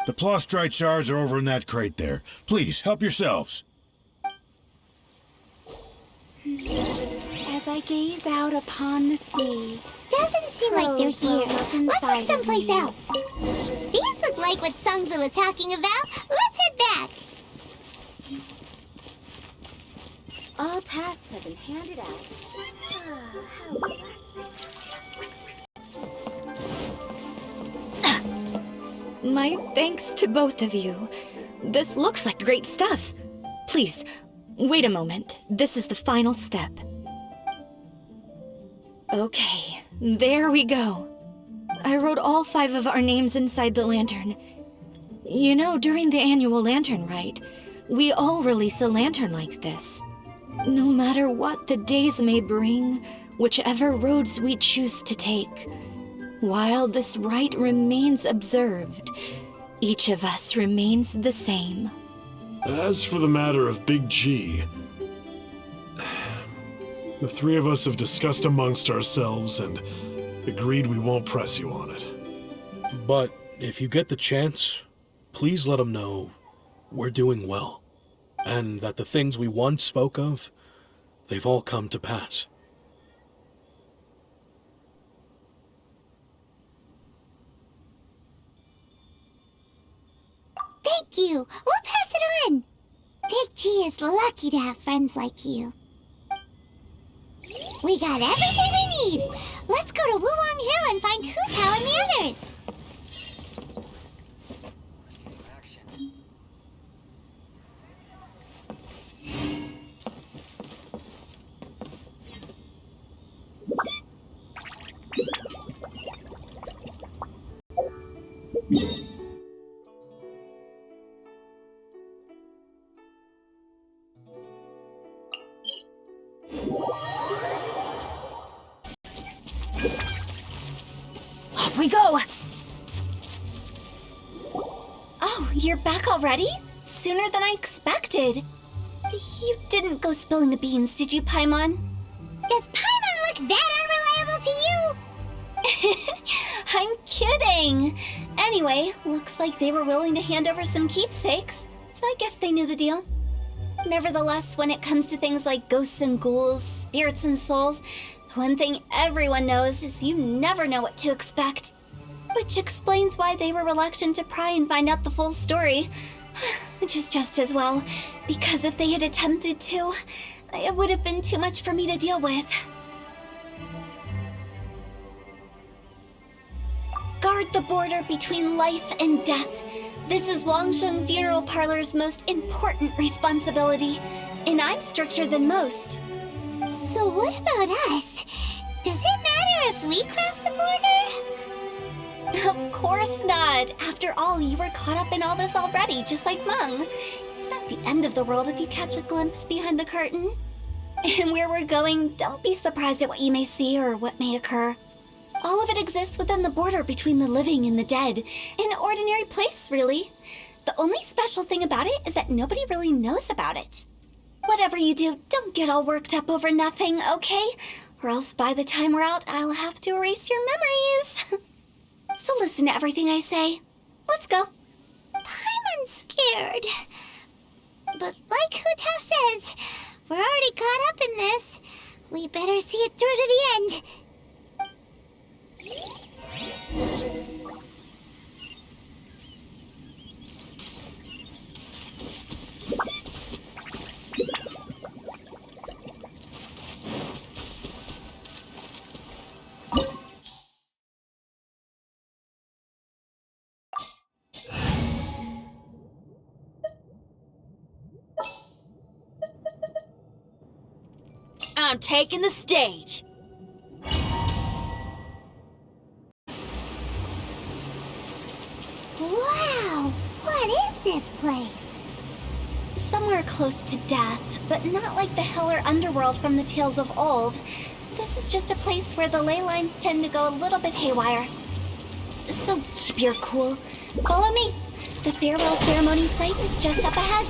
The Plaustrite shards are over in that crate there. Please, help yourselves. As I gaze out upon the sea, Doesn't seem like they're here. Let's look someplace else. These look like what Congzi was talking about. Let's head back. all tasks have been handed out. Ah, how relaxing. My thanks to both of you. This looks like great stuff. Please, wait a moment. This is the final step. Okay, there we go. I wrote all 5 of our names inside the lantern. You know, during the annual lantern rite, we all release a lantern like this. No matter what the days may bring, whichever roads we choose to take, while this rite remains observed, each of us remains the same. As for the matter of Big G, the 3 of us have discussed amongst ourselves and agreed we won't press you on it. But if you get the chance, please let him know we're doing well, and that the things we once spoke of, they've all come to pass. Thank you. We'll pass it on. Big G is lucky to have friends like you. We got everything we need. Let's go to Wuwang Hill and find Hu Tao and the others. Off we go! Oh, you're back already? Sooner than I expected. You didn't go spilling the beans, did you, Paimon? Does Paimon look that unreliable to you? I'm kidding! Anyway, looks like they were willing to hand over some keepsakes, so I guess they knew the deal. Nevertheless, when it comes to things like ghosts and ghouls, spirits and souls, the one thing everyone knows is you never know what to expect. Which explains why they were reluctant to pry and find out the full story. Which is just as well, because if they had attempted to, it would have been too much for me to deal with. Guard the border between life and death. This is Wangsheng Funeral Parlor's most important responsibility, and I'm stricter than most. So what about us? Does it matter if we cross the border? Of course not. After all, you were caught up in all this already, just like Meng. It's not the end of the world if you catch a glimpse behind the curtain. And where we're going, don't be surprised at what you may see or what may occur. All of it exists within the border between the living and the dead. An ordinary place, really. The only special thing about it is that nobody really knows about it. Whatever you do, don't get all worked up over nothing, okay? Or else by the time we're out, I'll have to erase your memories. So listen to everything I say. Let's go. Paimon's scared. But like Hu Tao says, we're already caught up in this. We better see it through to the end. I'm taking the stage. Wow, what is this place? Somewhere close to death, but not like the hell or underworld from the tales of old. This is just a place where the ley lines tend to go a little bit haywire. So keep your cool. Follow me. The farewell ceremony site is just up ahead.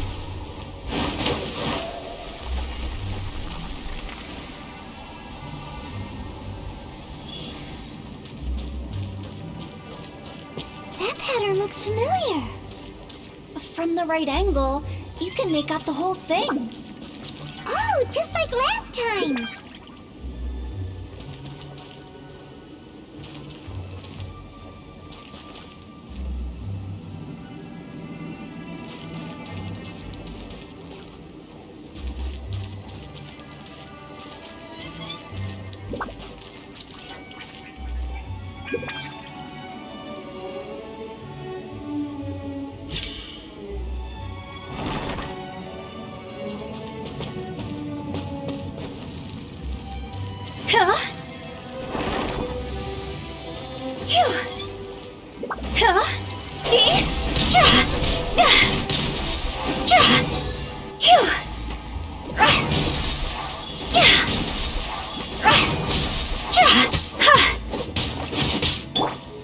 That pattern looks familiar. From the right angle, you can make out the whole thing. Oh, just like last time.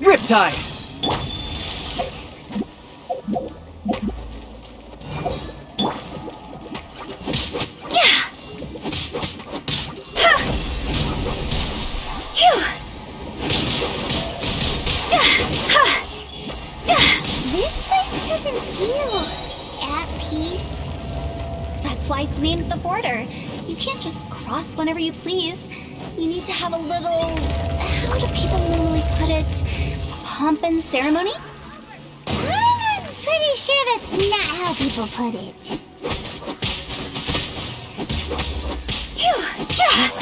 Riptide! This place doesn't feel at peace. That's why it's named the border. You can't just cross whenever you please. You need to have a little... how do people normally put it? Pomp and ceremony? I'm pretty sure that's not how people put it. Go!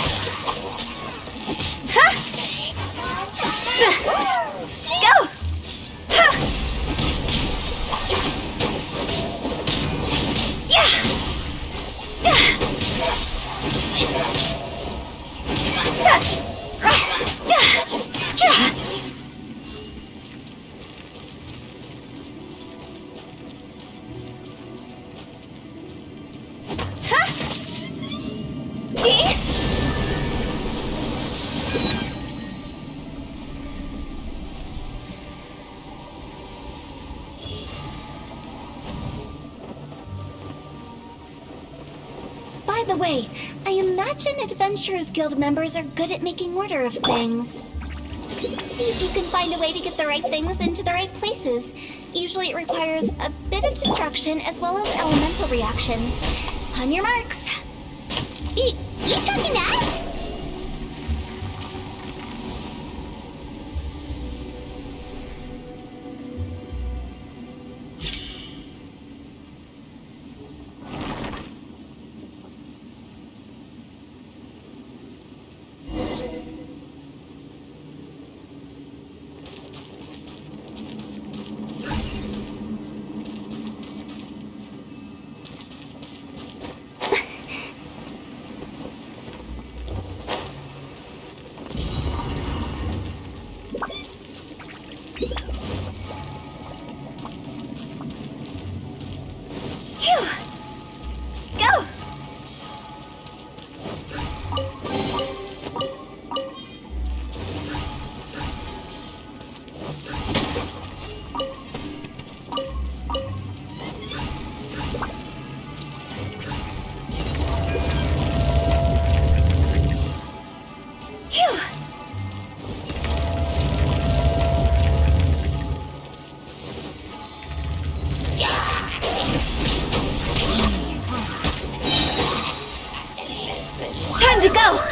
the way, I imagine Adventurers Guild members are good at making order of things. See if you can find a way to get the right things into the right places. Usually it requires a bit of destruction as well as elemental reactions. On your marks. You talking to us? Time to go!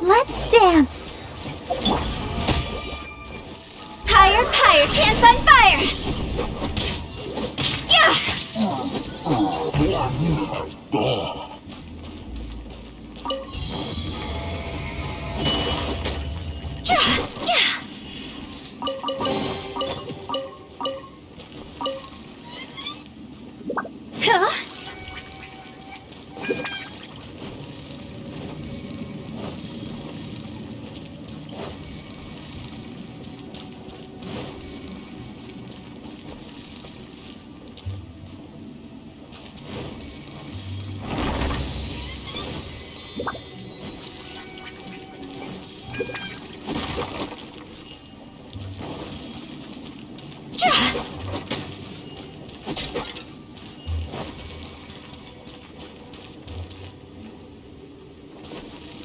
Let's dance. Higher, higher, pants on fire! Yeah! Huh?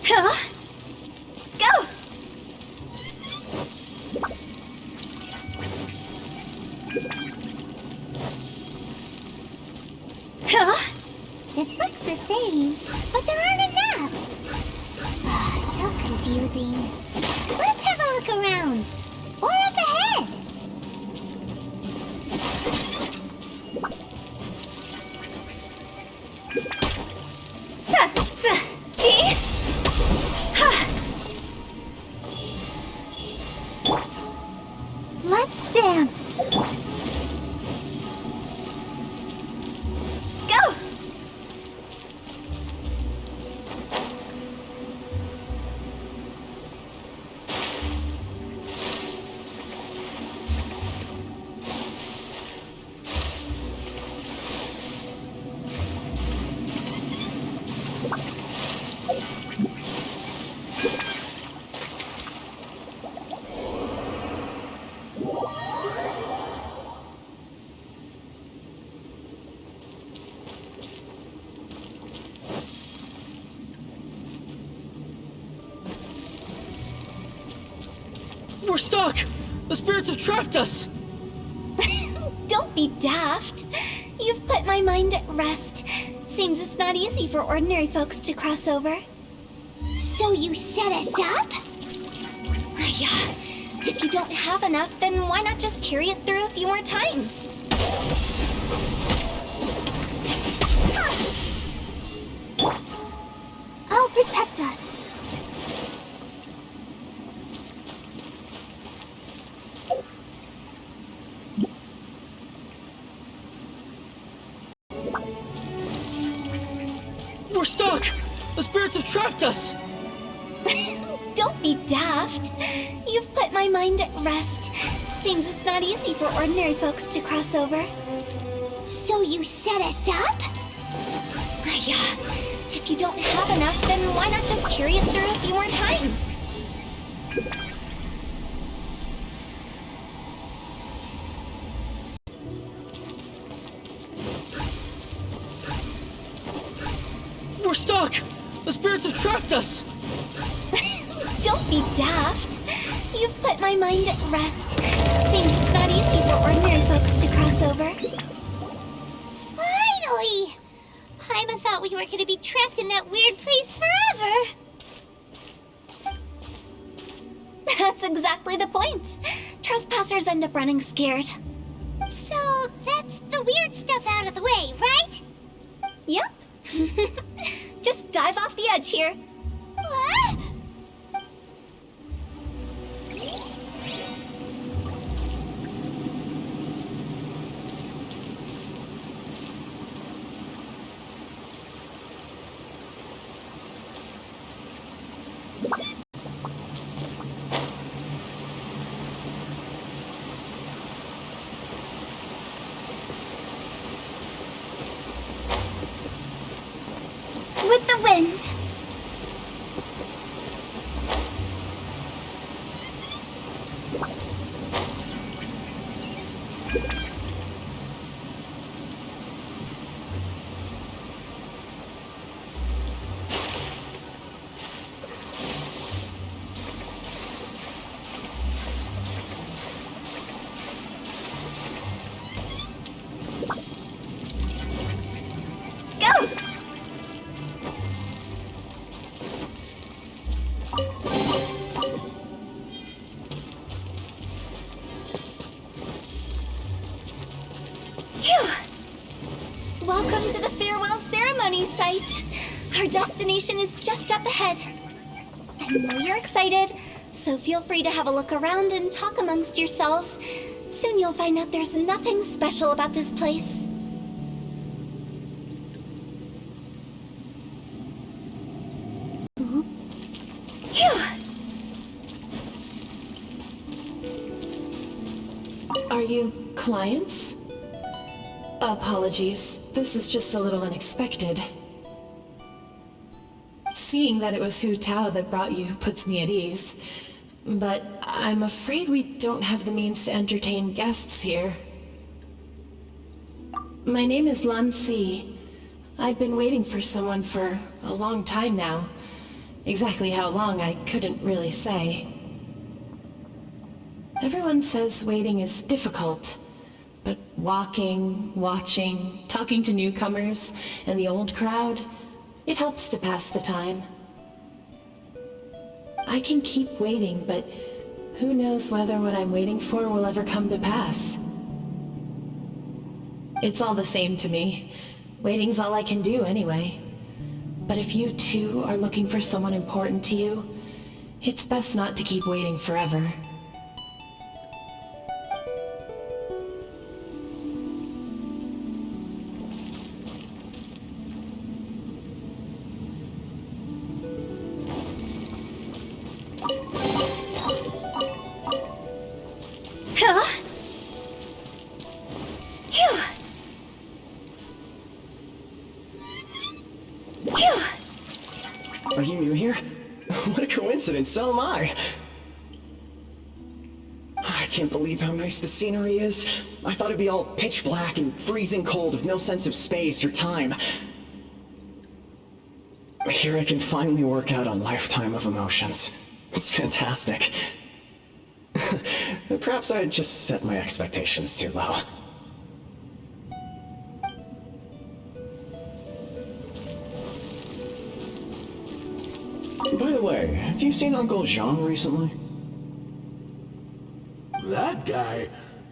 Huh? Go! Huh? This looks the same, but there aren't enough. So confusing. Let's have a look around. Or up ahead. Let's dance. Go! We're stuck! The spirits have trapped us! Don't be daft. You've put my mind at rest. Seems it's not easy for ordinary folks to cross over. So you set us up? Yeah. If you don't have enough, then why not just carry it through a few more times? I'll protect us. The spirits have trapped us! Don't be daft. You've put my mind at rest. Seems it's not easy for ordinary folks to cross over. So you set us up? If you don't have enough, then why not just carry it through a few more times? We're stuck! The spirits have trapped us! Don't be daft. You've put my mind at rest. Seems it's not easy for ordinary folks to cross over. Finally! Paimon thought we were gonna be trapped in that weird place forever. That's exactly the point. Trespassers end up running scared. So that's the weird stuff out of the way, right? Yep. Just dive off the edge here. What? With the wind. Go! Phew! Welcome to the farewell ceremony site. Our destination is just up ahead. I know you're excited, so feel free to have a look around and talk amongst yourselves. Soon you'll find out there's nothing special about this place. Phew! Are you clients? Apologies. This is just a little unexpected. Seeing that it was Hu Tao that brought you puts me at ease. But I'm afraid we don't have the means to entertain guests here. My name is Lan Si. I've been waiting for someone for a long time now. Exactly how long, I couldn't really say. Everyone says waiting is difficult, but walking, watching, talking to newcomers and the old crowd, it helps to pass the time. I can keep waiting, but who knows whether what I'm waiting for will ever come to pass. It's all the same to me. Waiting's all I can do anyway. But if you too are looking for someone important to you, it's best not to keep waiting forever. Huh? Phew! Phew! Are you new here? What a coincidence, so am I. I can't believe how nice the scenery is. I thought it'd be all pitch black and freezing cold with no sense of space or time. Here I can finally work out a lifetime of emotions. It's fantastic. Perhaps I just set my expectations too low. By the way, have you seen Uncle Jean recently? That guy?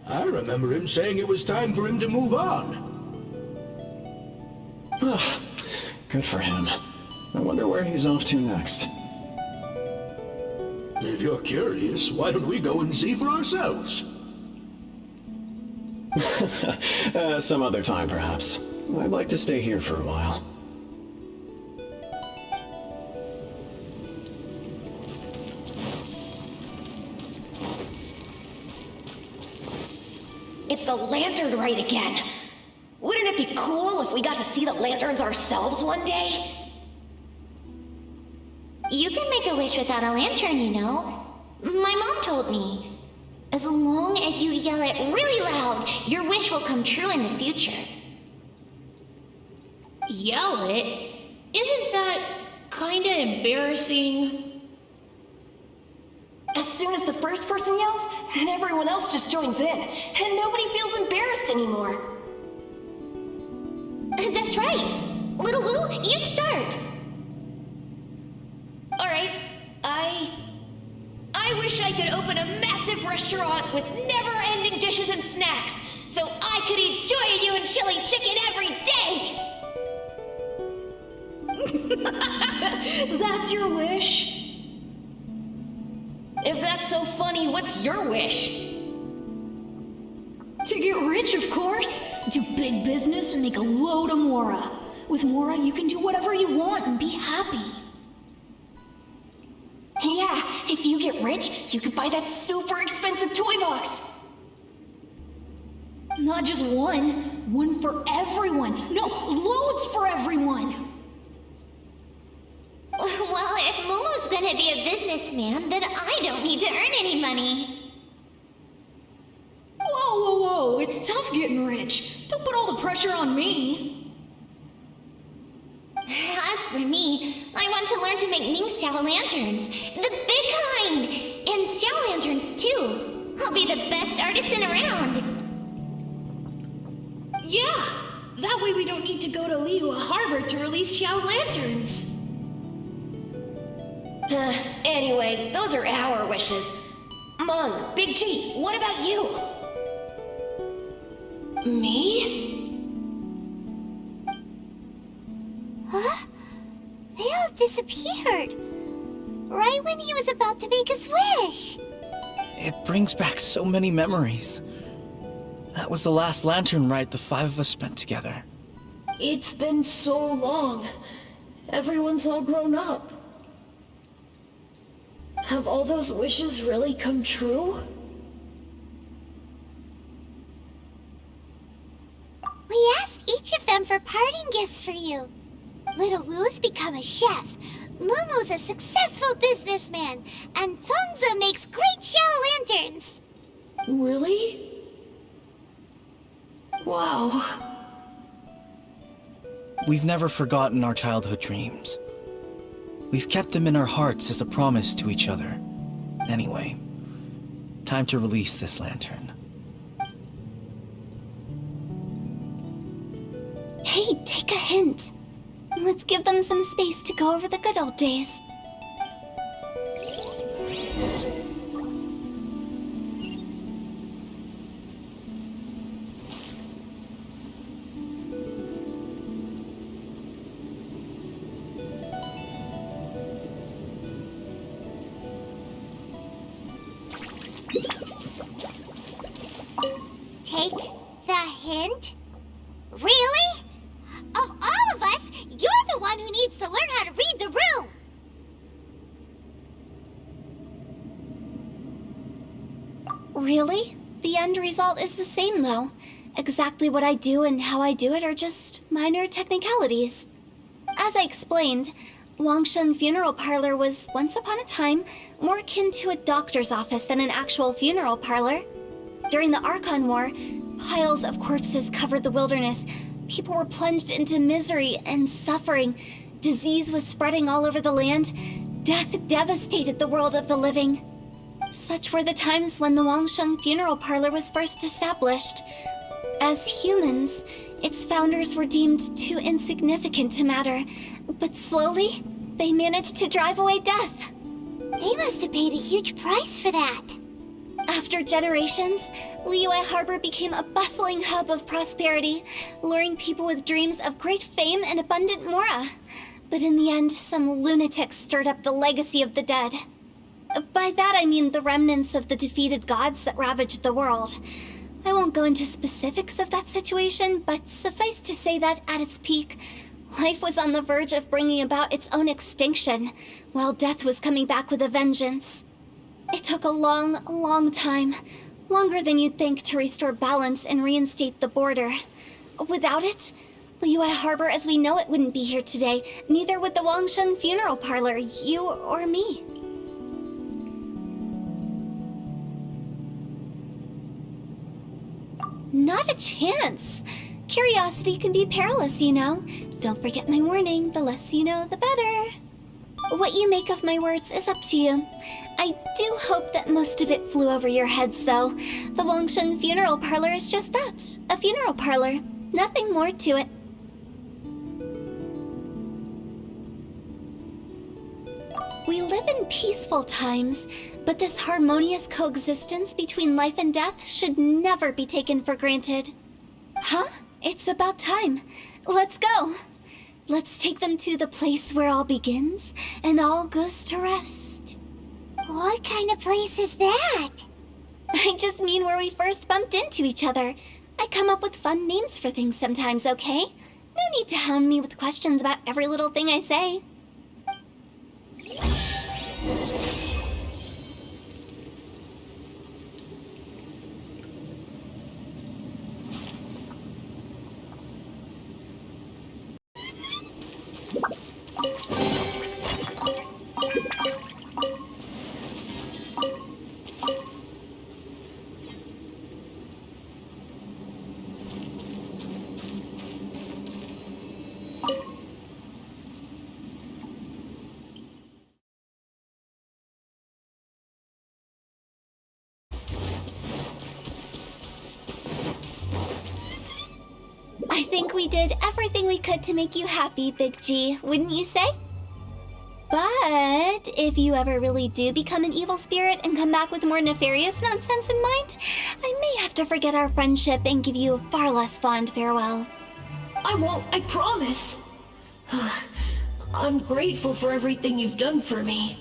I remember him saying it was time for him to move on. Good for him. I wonder where he's off to next. If you're curious, why don't we go and see for ourselves? Some other time, perhaps. I'd like to stay here for a while. It's the lantern rite again. Wouldn't it be cool if we got to see the lanterns ourselves one day? You can make a wish without a lantern, you know. My mom told me. As long as you yell it really loud, your wish will come true in the future. Yell it? Isn't that kinda embarrassing? As soon as the first person yells, and everyone else just joins in, and nobody feels embarrassed anymore. That's right. Little Wu, you start. Alright, I wish I could open a massive restaurant with never-ending dishes and snacks, so I could eat Jueyun and chili chicken every day! That's your wish? If that's so funny, what's your wish? To get rich, of course. Do big business and make a load of Mora. With Mora, you can do whatever you want and be happy. Yeah, if you get rich, you could buy that super expensive toy box. Not just one. One for everyone. No, loads for everyone. Well, if Mumu's gonna be a businessman, then I don't need to earn any money. Whoa. It's tough getting rich. Don't put all the pressure on me. As for me, I want to learn to make Ming Xiao lanterns. The big kind! And Xiao lanterns, too. I'll be the best artisan around. Yeah! That way we don't need to go to Liyue Harbor to release Xiao lanterns. Anyway, those are our wishes. Meng, Big G, what about you? Me? Huh? They all disappeared. Right when he was about to make his wish. It brings back so many memories. That was the last lantern ride the 5 of us spent together. It's been so long. Everyone's all grown up. Have all those wishes really come true? We asked each of them for parting gifts for you. Little Wu's become a chef, Mumu's a successful businessman, and Congzi makes great shell lanterns. Really? Wow. We've never forgotten our childhood dreams. We've kept them in our hearts as a promise to each other. Anyway, time to release this lantern. Hey, take a hint. Let's give them some space to go over the good old days. Take the hint? Really? Of all of us, you're the one who needs to learn how to read the room! Really? The end result is the same, though. Exactly what I do and how I do it are just minor technicalities. As I explained, Wangsheng Funeral Parlor was, once upon a time, more akin to a doctor's office than an actual funeral parlor. During the Archon War, piles of corpses covered the wilderness. People were plunged into misery and suffering. Disease was spreading all over the land. Death devastated the world of the living. Such were the times when the Wangsheng Funeral Parlor was first established. As humans, its founders were deemed too insignificant to matter, but slowly, they managed to drive away death. They must have paid a huge price for that. After generations, Liyue Harbor became a bustling hub of prosperity, luring people with dreams of great fame and abundant mora. But in the end, some lunatics stirred up the legacy of the dead. By that I mean the remnants of the defeated gods that ravaged the world. I won't go into specifics of that situation, but suffice to say that at its peak, life was on the verge of bringing about its own extinction, while death was coming back with a vengeance. It took a long, long time, Longer than you'd think to restore balance and reinstate the border. Without it, Liyue Harbor as we know it wouldn't be here today. Neither would the Wangsheng Funeral Parlor, you or me. Not a chance. Curiosity can be perilous, you know. Don't forget my warning, the less you know, the better. What you make of my words is up to you. I do hope that most of it flew over your heads, though. The Wangsheng Funeral Parlor is just that, a funeral parlor. Nothing more to it. We live in peaceful times, but this harmonious coexistence between life and death should never be taken for granted. Huh? It's about time. Let's go. Let's take them to the place where all begins and all goes to rest. What kind of place is that? I just mean where we first bumped into each other. I come up with fun names for things sometimes, okay? No need to hound me with questions about every little thing I say. I think we did everything we could to make you happy, Big G, wouldn't you say? But if you ever really do become an evil spirit and come back with more nefarious nonsense in mind, I may have to forget our friendship and give you a far less fond farewell. I won't, I promise. I'm grateful for everything you've done for me.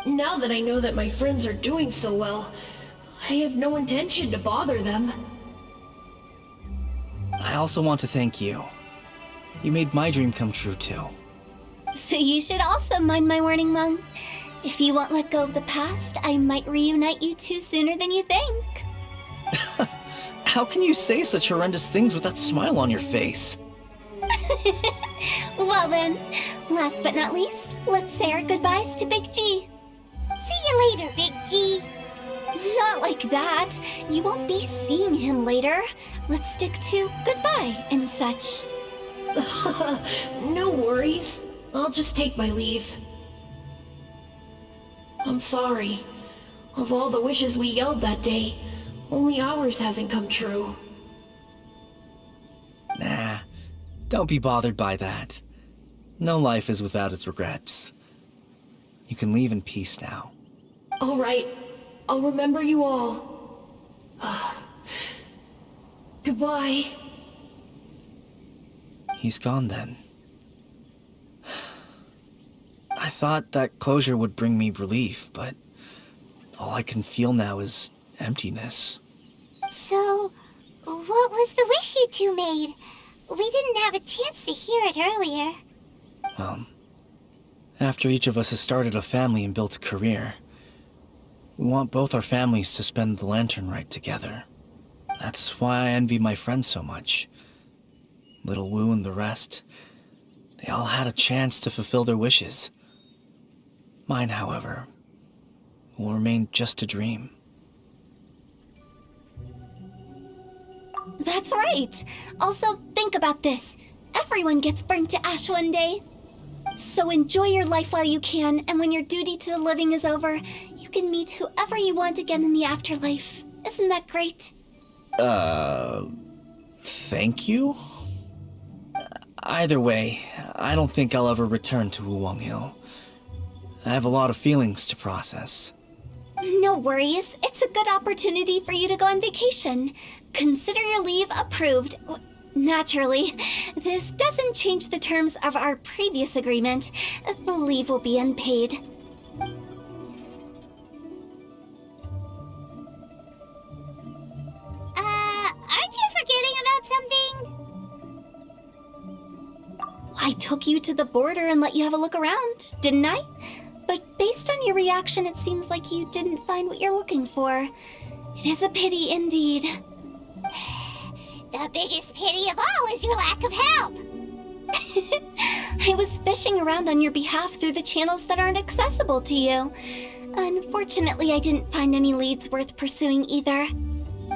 Now that I know that my friends are doing so well, I have no intention to bother them. I also want to thank you. You made my dream come true, too. So you should also mind my warning, Meng. If you won't let go of the past, I might reunite you two sooner than you think. How can you say such horrendous things with that smile on your face? Well then, last but not least, let's say our goodbyes to Big G. See you later, Big G. Not like that. You won't be seeing him later. Let's stick to goodbye and such. No worries. I'll just take my leave. I'm sorry. Of all the wishes we yelled that day, only ours hasn't come true. Nah, don't be bothered by that. No life is without its regrets. You can leave in peace now. All right. I'll remember you all. Goodbye. He's gone then. I thought that closure would bring me relief, but all I can feel now is emptiness. So, what was the wish you two made? We didn't have a chance to hear it earlier. Well, after each of us has started a family and built a career, we want both our families to spend the Lantern Rite together. That's why I envy my friends so much. Little Wu and the rest, they all had a chance to fulfill their wishes. Mine, however, will remain just a dream. That's right. Also, think about this. Everyone gets burnt to ash one day. So enjoy your life while you can, and when your duty to the living is over, you can meet whoever you want again in the afterlife. Isn't that great? Thank you? Either way, I don't think I'll ever return to Wuwang Hill. I have a lot of feelings to process. No worries. It's a good opportunity for you to go on vacation. Consider your leave approved. Naturally, this doesn't change the terms of our previous agreement. The leave will be unpaid. Aren't you forgetting about something? I took you to the border and let you have a look around, didn't I? But based on your reaction, it seems like you didn't find what you're looking for. It is a pity indeed. The biggest pity of all is your lack of help. I was fishing around on your behalf through the channels that aren't accessible to you. Unfortunately, I didn't find any leads worth pursuing either.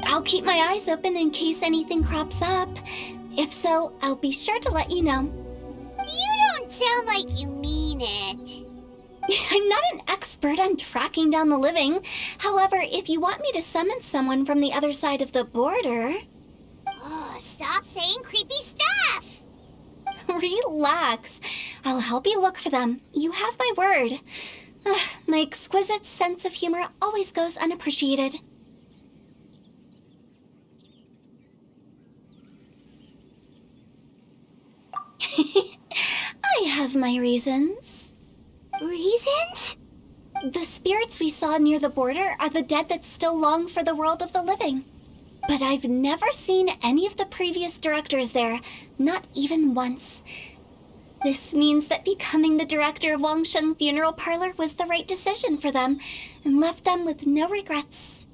I'll keep my eyes open in case anything crops up. If so, I'll be sure to let you know. You don't sound like you mean it. I'm not an expert on tracking down the living. However, if you want me to summon someone from the other side of the border... Oh, stop saying creepy stuff! Relax. I'll help you look for them. You have my word. My exquisite sense of humor always goes unappreciated. I have my reasons. Reasons? The spirits we saw near the border are the dead that still long for the world of the living. But I've never seen any of the previous directors there, not even once. This means that becoming the director of Wangsheng Funeral Palor was the right decision for them, and left them with no regrets.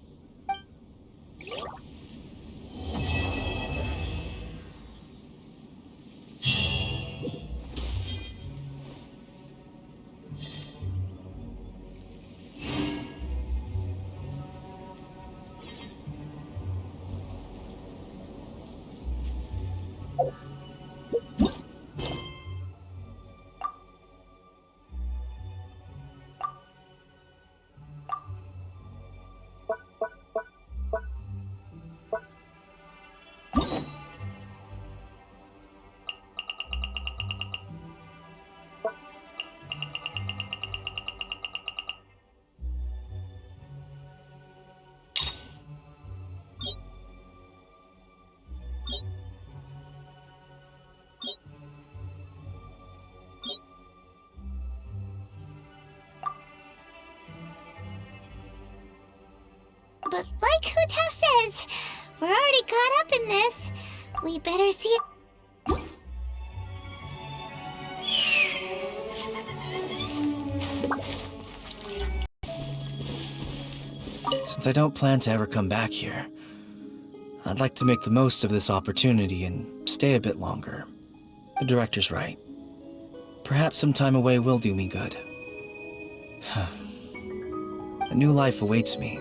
But like Hu Tao says, we're already caught up in this. We better see it. Since I don't plan to ever come back here, I'd like to make the most of this opportunity and stay a bit longer. The director's right. Perhaps some time away will do me good. A new life awaits me.